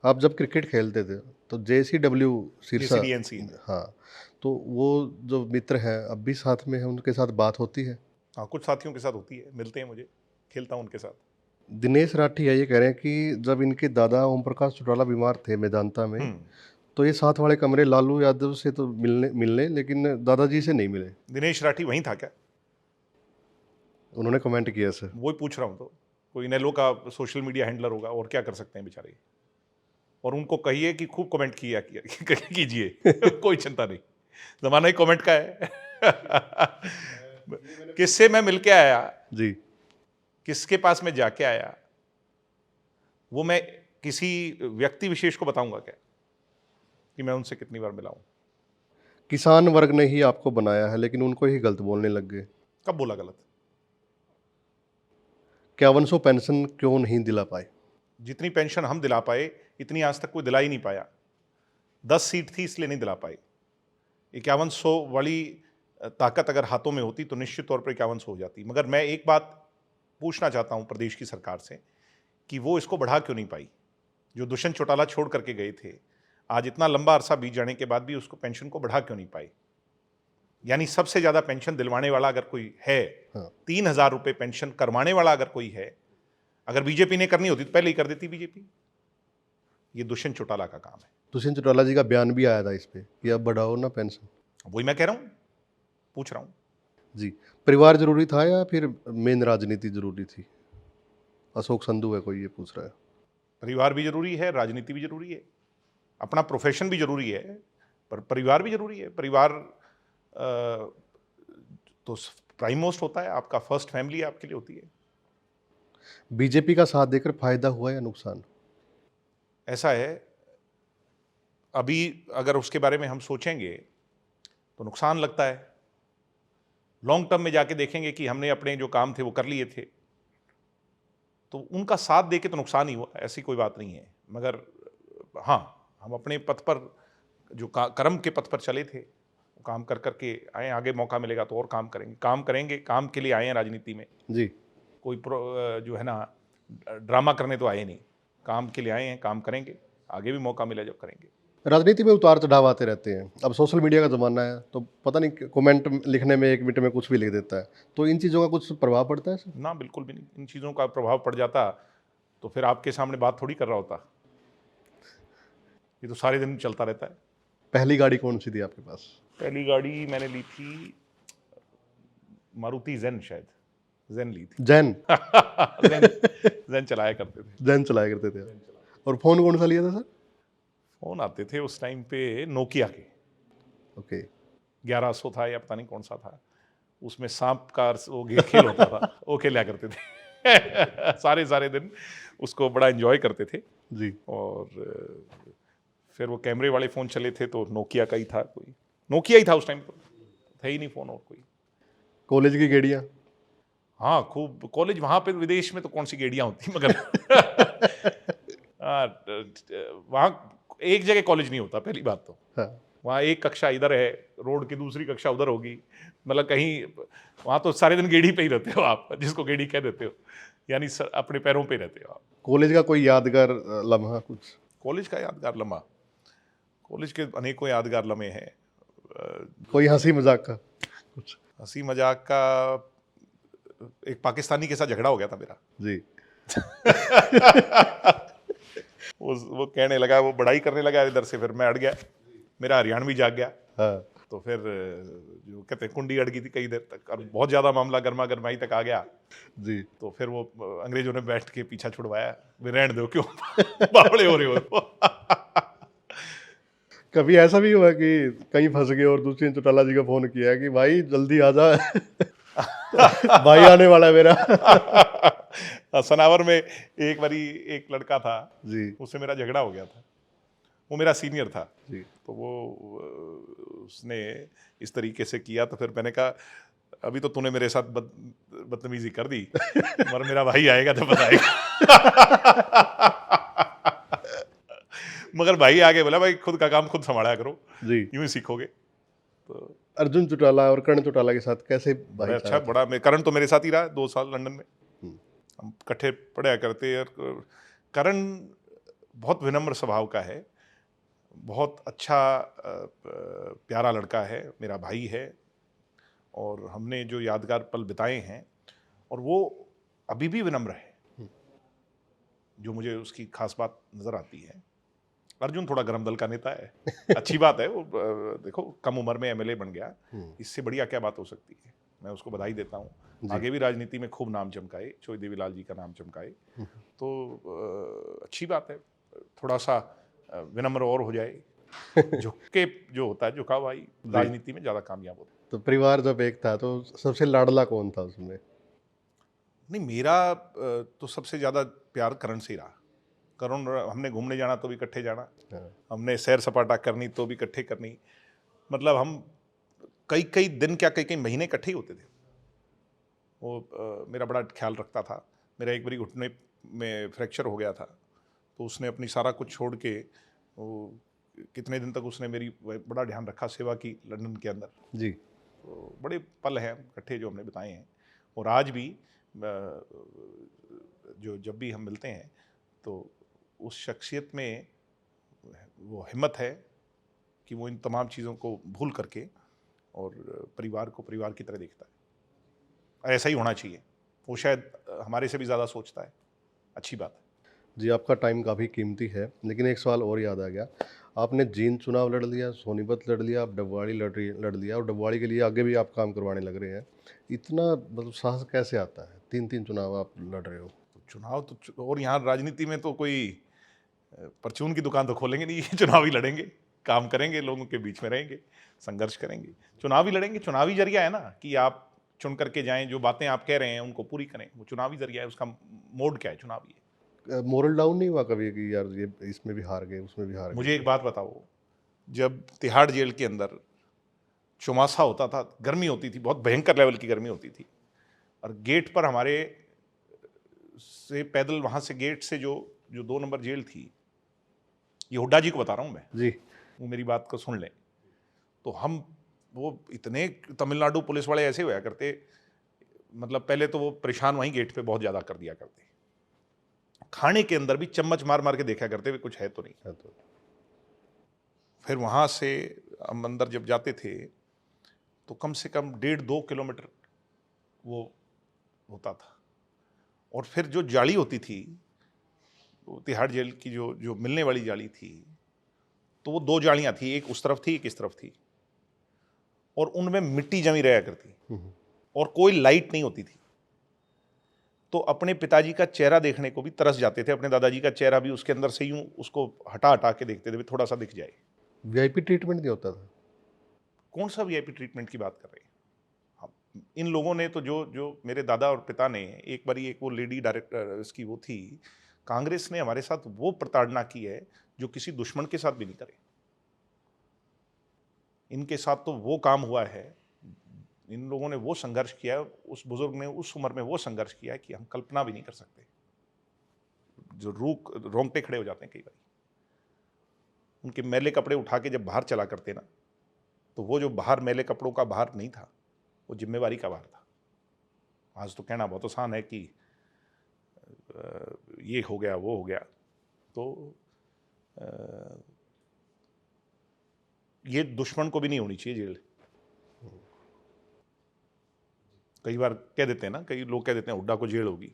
आप जब क्रिकेट खेलते थे तो JCW सिरसा, हाँ, तो वो जो मित्र हैं अब भी साथ में हैं, उनके साथ बात होती है? हाँ, कुछ साथियों के साथ होती है, मिलते हैं मुझे, खेलता हूँ उनके साथ। दिनेश राठी है, ये कह रहे हैं कि जब इनके दादा ओम प्रकाश चौटाला बीमार थे मेदांता में, तो ये साथ वाले कमरे लालू यादव से तो मिलने लेकिन दादाजी से नहीं मिले। दिनेश राठी वहीं था क्या? उन्होंने कमेंट किया सर। वही पूछ रहा हूँ, तो कोई नेलो का सोशल मीडिया हैंडलर होगा, और क्या कर सकते हैं बेचारे। और उनको कहिए कि खूब कमेंट कीजिए कोई चिंता नहीं, जमाना ही कमेंट का है। किससे मैं मिल के आया जी, किसके पास मैं जाके आया, वो मैं किसी व्यक्ति विशेष को बताऊंगा क्या कि मैं उनसे कितनी बार मिला हूं? किसान वर्ग ने ही आपको बनाया है लेकिन उनको ही गलत बोलने लग गए। कब बोला गलत? 5100 पेंशन क्यों नहीं दिला पाए? जितनी पेंशन हम दिला पाए इतनी आज तक कोई दिला ही नहीं पाया। 10 सीट थी इसलिए नहीं दिला पाए। 5100 वाली ताकत अगर हाथों में होती तो निश्चित तौर पर 5100 हो जाती। मगर मैं एक बात पूछना चाहता हूं प्रदेश की सरकार से कि वो इसको बढ़ा क्यों नहीं पाई। जो दुष्यंत चौटाला छोड़ करके गए थे, आज इतना लंबा अरसा बीत जाने के बाद भी उसको पेंशन को बढ़ा क्यों नहीं पाई। यानी सबसे ज्यादा पेंशन दिलवाने वाला अगर कोई है, हाँ। 3000 रुपए पेंशन करवाने वाला अगर कोई है, अगर बीजेपी ने करनी होती तो पहले ही कर देती बीजेपी। ये दुष्यंत चौटाला का काम है। दुष्यंत चौटाला जी का बयान भी आया था इस पे कि अब बढ़ाओ ना पेंशन। वही मैं कह रहा हूं, पूछ रहा हूं। जी, परिवार जरूरी था या फिर मेन राजनीति जरूरी थी? अशोक संधू है कोई ये पूछ रहा है। परिवार भी जरूरी है, राजनीति भी जरूरी है, अपना प्रोफेशन भी जरूरी है, पर परिवार भी जरूरी है। परिवार तो प्राइम मोस्ट होता है, आपका फर्स्ट फैमिली आपके लिए होती है। बीजेपी का साथ देकर फायदा हुआ या नुकसान? ऐसा है, अभी अगर उसके बारे में हम सोचेंगे तो नुकसान लगता है। लॉन्ग टर्म में जाके देखेंगे कि हमने अपने जो काम थे वो कर लिए थे, तो उनका साथ देके तो नुकसान ही हुआ, ऐसी कोई बात नहीं है। मगर हाँ, हम अपने पथ पर जो कर्म के पथ पर चले थे, वो काम कर करके आए। आगे मौका मिलेगा तो और काम करेंगे, काम के लिए आए हैं राजनीति में। जी, कोई जो है ना ड्रामा करने तो आए नहीं, काम के लिए आए हैं, काम करेंगे, आगे भी मौका मिला जब करेंगे। राजनीति में उतार चढ़ाव आते रहते हैं। अब सोशल मीडिया का ज़माना है तो पता नहीं कमेंट लिखने में 1 मिनट में कुछ भी लिख देता है, तो इन चीज़ों का कुछ प्रभाव पड़ता है सर? ना, बिल्कुल भी नहीं। इन चीज़ों का प्रभाव पड़ जाता तो फिर आपके सामने बात थोड़ी कर रहा होता। ये तो सारे दिन चलता रहता है। पहली गाड़ी कौन सी थी आपके पास? पहली गाड़ी मैंने ली थी मारुति ज़ेन, शायद ज़ेन ली थी। जैन? ज़ेन चलाया करते थे। जैन चलाया करते थे। और फ़ोन कौन सा लिया था सर? फ़ोन आते थे उस टाइम पे नोकिया के, ओके। 1100 था या पता नहीं कौन सा था। उसमें सांप का वो खेल होता था, वो खेला करते थे। सारे दिन उसको बड़ा एंजॉय करते थे। जी। और फिर वो कैमरे वाले फ़ोन चले थे तो नोकिया का ही था, कोई नोकिया ही था उस टाइम पर, था ही नहीं फ़ोन और कोई। कॉलेज की गेड़ियाँ? हाँ, खूब। कॉलेज वहाँ पे विदेश में तो कौन सी गेड़ियाँ होती, मगर वहाँ एक जगह कॉलेज नहीं होता, पहली बात तो। हाँ। वहाँ एक कक्षा इधर है, रोड की दूसरी कक्षा उधर होगी, मतलब कहीं वहाँ तो सारे दिन गेड़ी पे ही रहते हो आप, जिसको गेड़ी कह देते हो, यानी अपने पैरों पे रहते हो आप। कॉलेज का कोई यादगार लम्हा कुछ? कॉलेज का यादगार लम्हा, कॉलेज के अनेकों यादगार लम्हे हैं। कोई हंसी मजाक का कुछ? हंसी मजाक का, एक पाकिस्तानी के साथ झगड़ा हो गया था मेरा। जी। वो कहने लगा, वो बड़ाई करने लगा इधर से, फिर मैं अड़ गया, मेरा हरियाणवी जाग गया। हाँ। तो फिर जो कहते हैं कुंडी अड़ गई थी कई देर तक, और बहुत ज़्यादा मामला गर्मा गर्माई तक आ गया। जी। तो फिर वो अंग्रेजों ने बैठ के पीछा छुड़वाया, वे रहने दो, क्यों बावड़े हो रहे हो। कभी ऐसा भी हुआ कि कहीं फंस गए और दुष्यंत चौटाला जी का फोन किया कि भाई जल्दी आ जा, भाई आने वाला है मेरा? सनावर में एक बारी एक लड़का था जी। उससे मेरा झगड़ा हो गया था, वो मेरा सीनियर था जी। तो वो उसने इस तरीके से किया, तो फिर मैंने कहा अभी तो तूने मेरे साथ बदतमीजी कर दी, मगर मेरा भाई आएगा तो बताएगा। मगर भाई आगे बोला, भाई खुद का काम खुद संभाला करो, जी। यूं ही सीखोगे। तो अर्जुन चौटाला और कर्ण चौटाला के साथ कैसे बड़ा अच्छा, बड़ा करण तो मेरे साथ ही रहा 2 साल लंदन में, हम इकट्ठे पढ़ा करते। और करण बहुत विनम्र स्वभाव का है, बहुत अच्छा प्यारा लड़का है, मेरा भाई है, और हमने जो यादगार पल बिताए हैं, और वो अभी भी विनम्र है, जो मुझे उसकी खास बात नज़र आती है। अर्जुन थोड़ा गरम दल का नेता है, अच्छी बात है, वो देखो कम उम्र में एमएलए बन गया, इससे बढ़िया क्या बात हो सकती है। मैं उसको बधाई देता हूँ, आगे भी राजनीति में खूब नाम चमकाए, चोई देवीलाल जी का नाम चमकाए, तो अच्छी बात है। थोड़ा सा विनम्र और हो जाए, झुक के जो होता है झुकाव भाई राजनीति में ज़्यादा कामयाब होता है। तो परिवार जब एक था तो सबसे लाडला कौन था उसमें? नहीं, मेरा तो सबसे ज़्यादा प्यार करण से ही रहा। करण, हमने घूमने जाना तो भी इकट्ठे जाना, हमने सैर सपाटा करनी तो भी इकट्ठे करनी, मतलब हम कई दिन क्या कई महीने इकट्ठे ही होते थे। वो मेरा बड़ा ख्याल रखता था। मेरा एक बारी घुटने में फ्रैक्चर हो गया था, तो उसने अपनी सारा कुछ छोड़ के वो कितने दिन तक उसने मेरी बड़ा ध्यान रखा, सेवा की लंदन के अंदर। जी। तो बड़े पल हैं इकट्ठे जो हमने बिताए हैं, और आज भी जो जब भी हम मिलते हैं तो उस शख्सियत में वो हिम्मत है कि वो इन तमाम चीज़ों को भूल करके और परिवार को परिवार की तरह देखता है। ऐसा ही होना चाहिए। वो शायद हमारे से भी ज़्यादा सोचता है। अच्छी बात है। जी, आपका टाइम काफ़ी कीमती है, लेकिन एक सवाल और याद आ गया। आपने जींद चुनाव लड़ लिया, सोनीपत लड़ लिया, अब डबवाड़ी लड़ लिया, और डबवाड़ी के लिए आगे भी आप काम करवाने लग रहे हैं। इतना मतलब साहस कैसे आता है? 3-3 चुनाव आप लड़ रहे हो। तो चुनाव तो और यहाँ राजनीति में तो कोई परचून की दुकान तो खोलेंगे नहीं। चुनाव ही लड़ेंगे, काम करेंगे, लोगों के बीच में रहेंगे, संघर्ष करेंगे, चुनाव ही लड़ेंगे। चुनावी जरिया है ना कि आप चुन करके जाएं, जो बातें आप कह रहे हैं उनको पूरी करें। वो चुनावी जरिया है, उसका मोड क्या है? चुनावी है। मोरल डाउन नहीं हुआ कभी कि यार ये इसमें भी हार गए, उसमें भी हार गए? मुझे एक बात बताओ, जब तिहाड़ जेल के अंदर चौमासा होता था, गर्मी होती थी, बहुत भयंकर लेवल की गर्मी होती थी, और गेट पर हमारे से पैदल, वहाँ से गेट से जो जो 2 नंबर जेल थी, ये हुड्डा जी को बता रहा हूँ मैं, जी। वो मेरी बात को सुन लें। तो हम वो इतने तमिलनाडु पुलिस वाले ऐसे हुआ करते, मतलब पहले तो वो परेशान वहीं गेट पे बहुत ज़्यादा कर दिया करते, खाने के अंदर भी चम्मच मार मार के देखा करते, कुछ है तो नहीं। है तो। फिर वहाँ से हम अंदर जब जाते थे तो कम से कम 1.5-2 किलोमीटर वो होता था, और फिर जो जाली होती थी, वो तिहाड़ जेल की जो जो मिलने वाली जाली थी, तो वो 2 जालियाँ थी, एक उस तरफ थी, एक इस तरफ थी, और उनमें मिट्टी जमी रहा करती, और कोई लाइट नहीं होती थी। तो अपने पिताजी का चेहरा देखने को भी तरस जाते थे, अपने दादाजी का चेहरा भी उसके अंदर से यूं उसको हटा हटा के देखते थे, भी थोड़ा सा दिख जाए। वीआईपी ट्रीटमेंट नहीं होता था? कौन सा वीआईपी ट्रीटमेंट की बात कर रहे हैं? हाँ, इन लोगों ने तो जो जो मेरे दादा और पिता ने, एक बारी एक वो लेडी डायरेक्टर इसकी वो थी, कांग्रेस ने हमारे साथ वो प्रताड़ना की है जो किसी दुश्मन के साथ भी नहीं करे। इनके साथ तो वो काम हुआ है, इन लोगों ने वो संघर्ष किया है, उस बुजुर्ग ने उस उम्र में वो संघर्ष किया है कि हम कल्पना भी नहीं कर सकते। जो रोंगटे खड़े हो जाते हैं कई बार। उनके मैले कपड़े उठा के जब बाहर चला करते ना, तो वो जो बाहर मैले कपड़ों का बाहर नहीं था, वो जिम्मेवारी का बाहर था। आज तो कहना बहुत आसान है कि ये हो गया, वो हो गया। तो ये दुश्मन को भी नहीं होनी चाहिए जेल। कई बार कह देते हैं ना, कई लोग कह देते हैं हुड्डा को जेल होगी।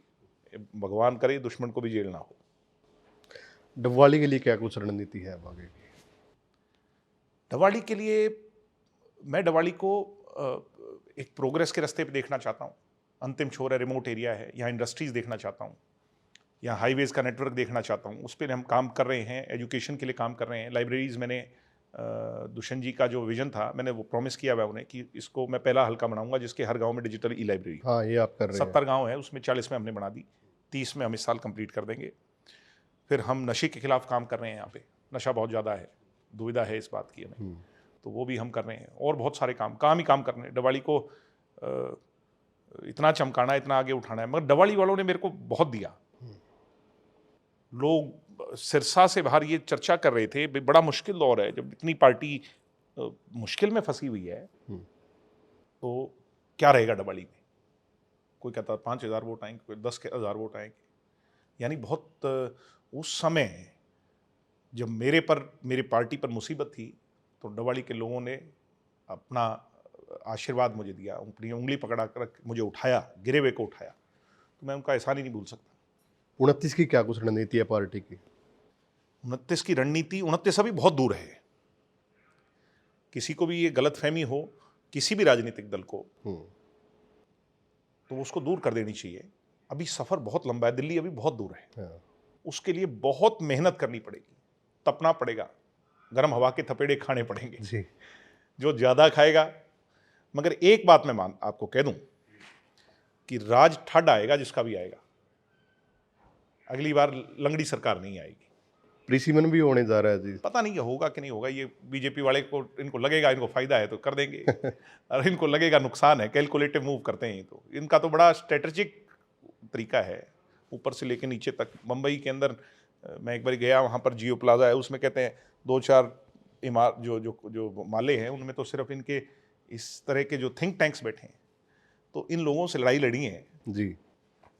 भगवान करे दुश्मन को भी जेल ना हो। डबवाली के लिए क्या कुछ रणनीति है अब आगे की? डवाली के लिए मैं डवाली को एक प्रोग्रेस के रास्ते पे देखना चाहता हूँ। अंतिम छोर है, रिमोट एरिया है, यहाँ इंडस्ट्रीज़ देखना चाहता हूँ, यहाँ हाईवेज़ का नेटवर्क देखना चाहता हूँ। उस पर हम काम कर रहे हैं, एजुकेशन के लिए काम कर रहे हैं। लाइब्रेरीज़ मैंने दुष्यंत जी का जो विजन था, मैंने वो प्रॉमिस किया हुआ उन्हें कि इसको मैं पहला हल्का बनाऊंगा जिसके हर गांव में डिजिटल ई लाइब्रेरी। हाँ, ये आप कर रहे हैं। 70 गांव है, उसमें 40 में हमने बना दी, 30 में हम इस साल कंप्लीट कर देंगे। फिर हम नशे के खिलाफ काम कर रहे हैं। यहाँ पे नशा बहुत ज़्यादा है, दुविधा है इस बात की हमें, तो वो भी हम कर रहे हैं। और बहुत सारे काम ही काम कर रहे हैं। डवाली को इतना चमकाना, इतना आगे उठाना है। मगर डवाली वालों ने मेरे को बहुत दिया। लोग सिरसा से बाहर ये चर्चा कर रहे थे, बड़ा मुश्किल दौर है, जब इतनी पार्टी मुश्किल में फंसी हुई है, तो क्या रहेगा डवाली में। कोई कहता 5,000 वोट आएंगे, कोई 10,000 वोट आएंगे। यानी बहुत उस समय जब मेरे पार्टी पर मुसीबत थी, तो डवाली के लोगों ने अपना आशीर्वाद मुझे दिया, अपनी उंगली पकड़ा कर मुझे उठाया, गिरे हुए को उठाया। तो मैं उनका एहसान ही नहीं भूल सकता। 29 की क्या कुछ रणनीति है पार्टी की? 29 की रणनीति, 29 अभी बहुत दूर है। किसी को भी ये गलतफहमी हो किसी भी राजनीतिक दल को, तो उसको दूर कर देनी चाहिए। अभी सफ़र बहुत लंबा है, दिल्ली अभी बहुत दूर है। उसके लिए बहुत मेहनत करनी पड़ेगी, तपना पड़ेगा, गर्म हवा के थपेड़े खाने पड़ेंगे जी। जो ज़्यादा खाएगा। मगर एक बात मैं आपको कह दूं कि राज ठड आएगा जिसका भी आएगा। अगली बार लंगड़ी सरकार नहीं आएगी। प्रीसीमन भी होने जा रहा है जी। पता नहीं होगा कि नहीं होगा। ये बीजेपी वाले को, इनको लगेगा इनको फायदा है तो कर देंगे और इनको लगेगा नुकसान है, कैलकुलेटिव मूव करते हैं। तो इनका तो बड़ा स्ट्रेटेजिक तरीका है, ऊपर से लेके नीचे तक। मुंबई के अंदर मैं एक बार गया, वहाँ पर जियो प्लाजा है, उसमें कहते हैं 2-4 जो माले हैं उनमें तो सिर्फ इनके इस तरह के जो थिंक टैंक्स बैठे हैं, तो इन लोगों से लड़ाई लड़ी है जी।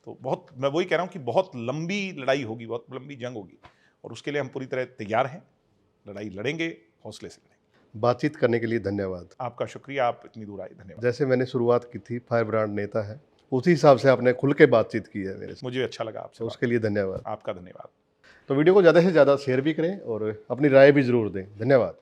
तो बहुत, मैं वही कह रहा हूँ कि बहुत लंबी लड़ाई होगी, बहुत लंबी जंग होगी, और उसके लिए हम पूरी तरह तैयार हैं। लड़ाई लड़ेंगे, हौसले से लड़ेंगे। बातचीत करने के लिए धन्यवाद। आपका शुक्रिया, आप इतनी दूर आए, धन्यवाद। जैसे मैंने शुरुआत की थी, फायर ब्रांड नेता है, उसी हिसाब से आपने खुल के बातचीत की है मेरे से, मुझे अच्छा लगा आपसे तो बात उसके लिए धन्यवाद। करके। आपका धन्यवाद। तो वीडियो को ज़्यादा से ज़्यादा शेयर भी करें और अपनी राय भी ज़रूर दें। धन्यवाद।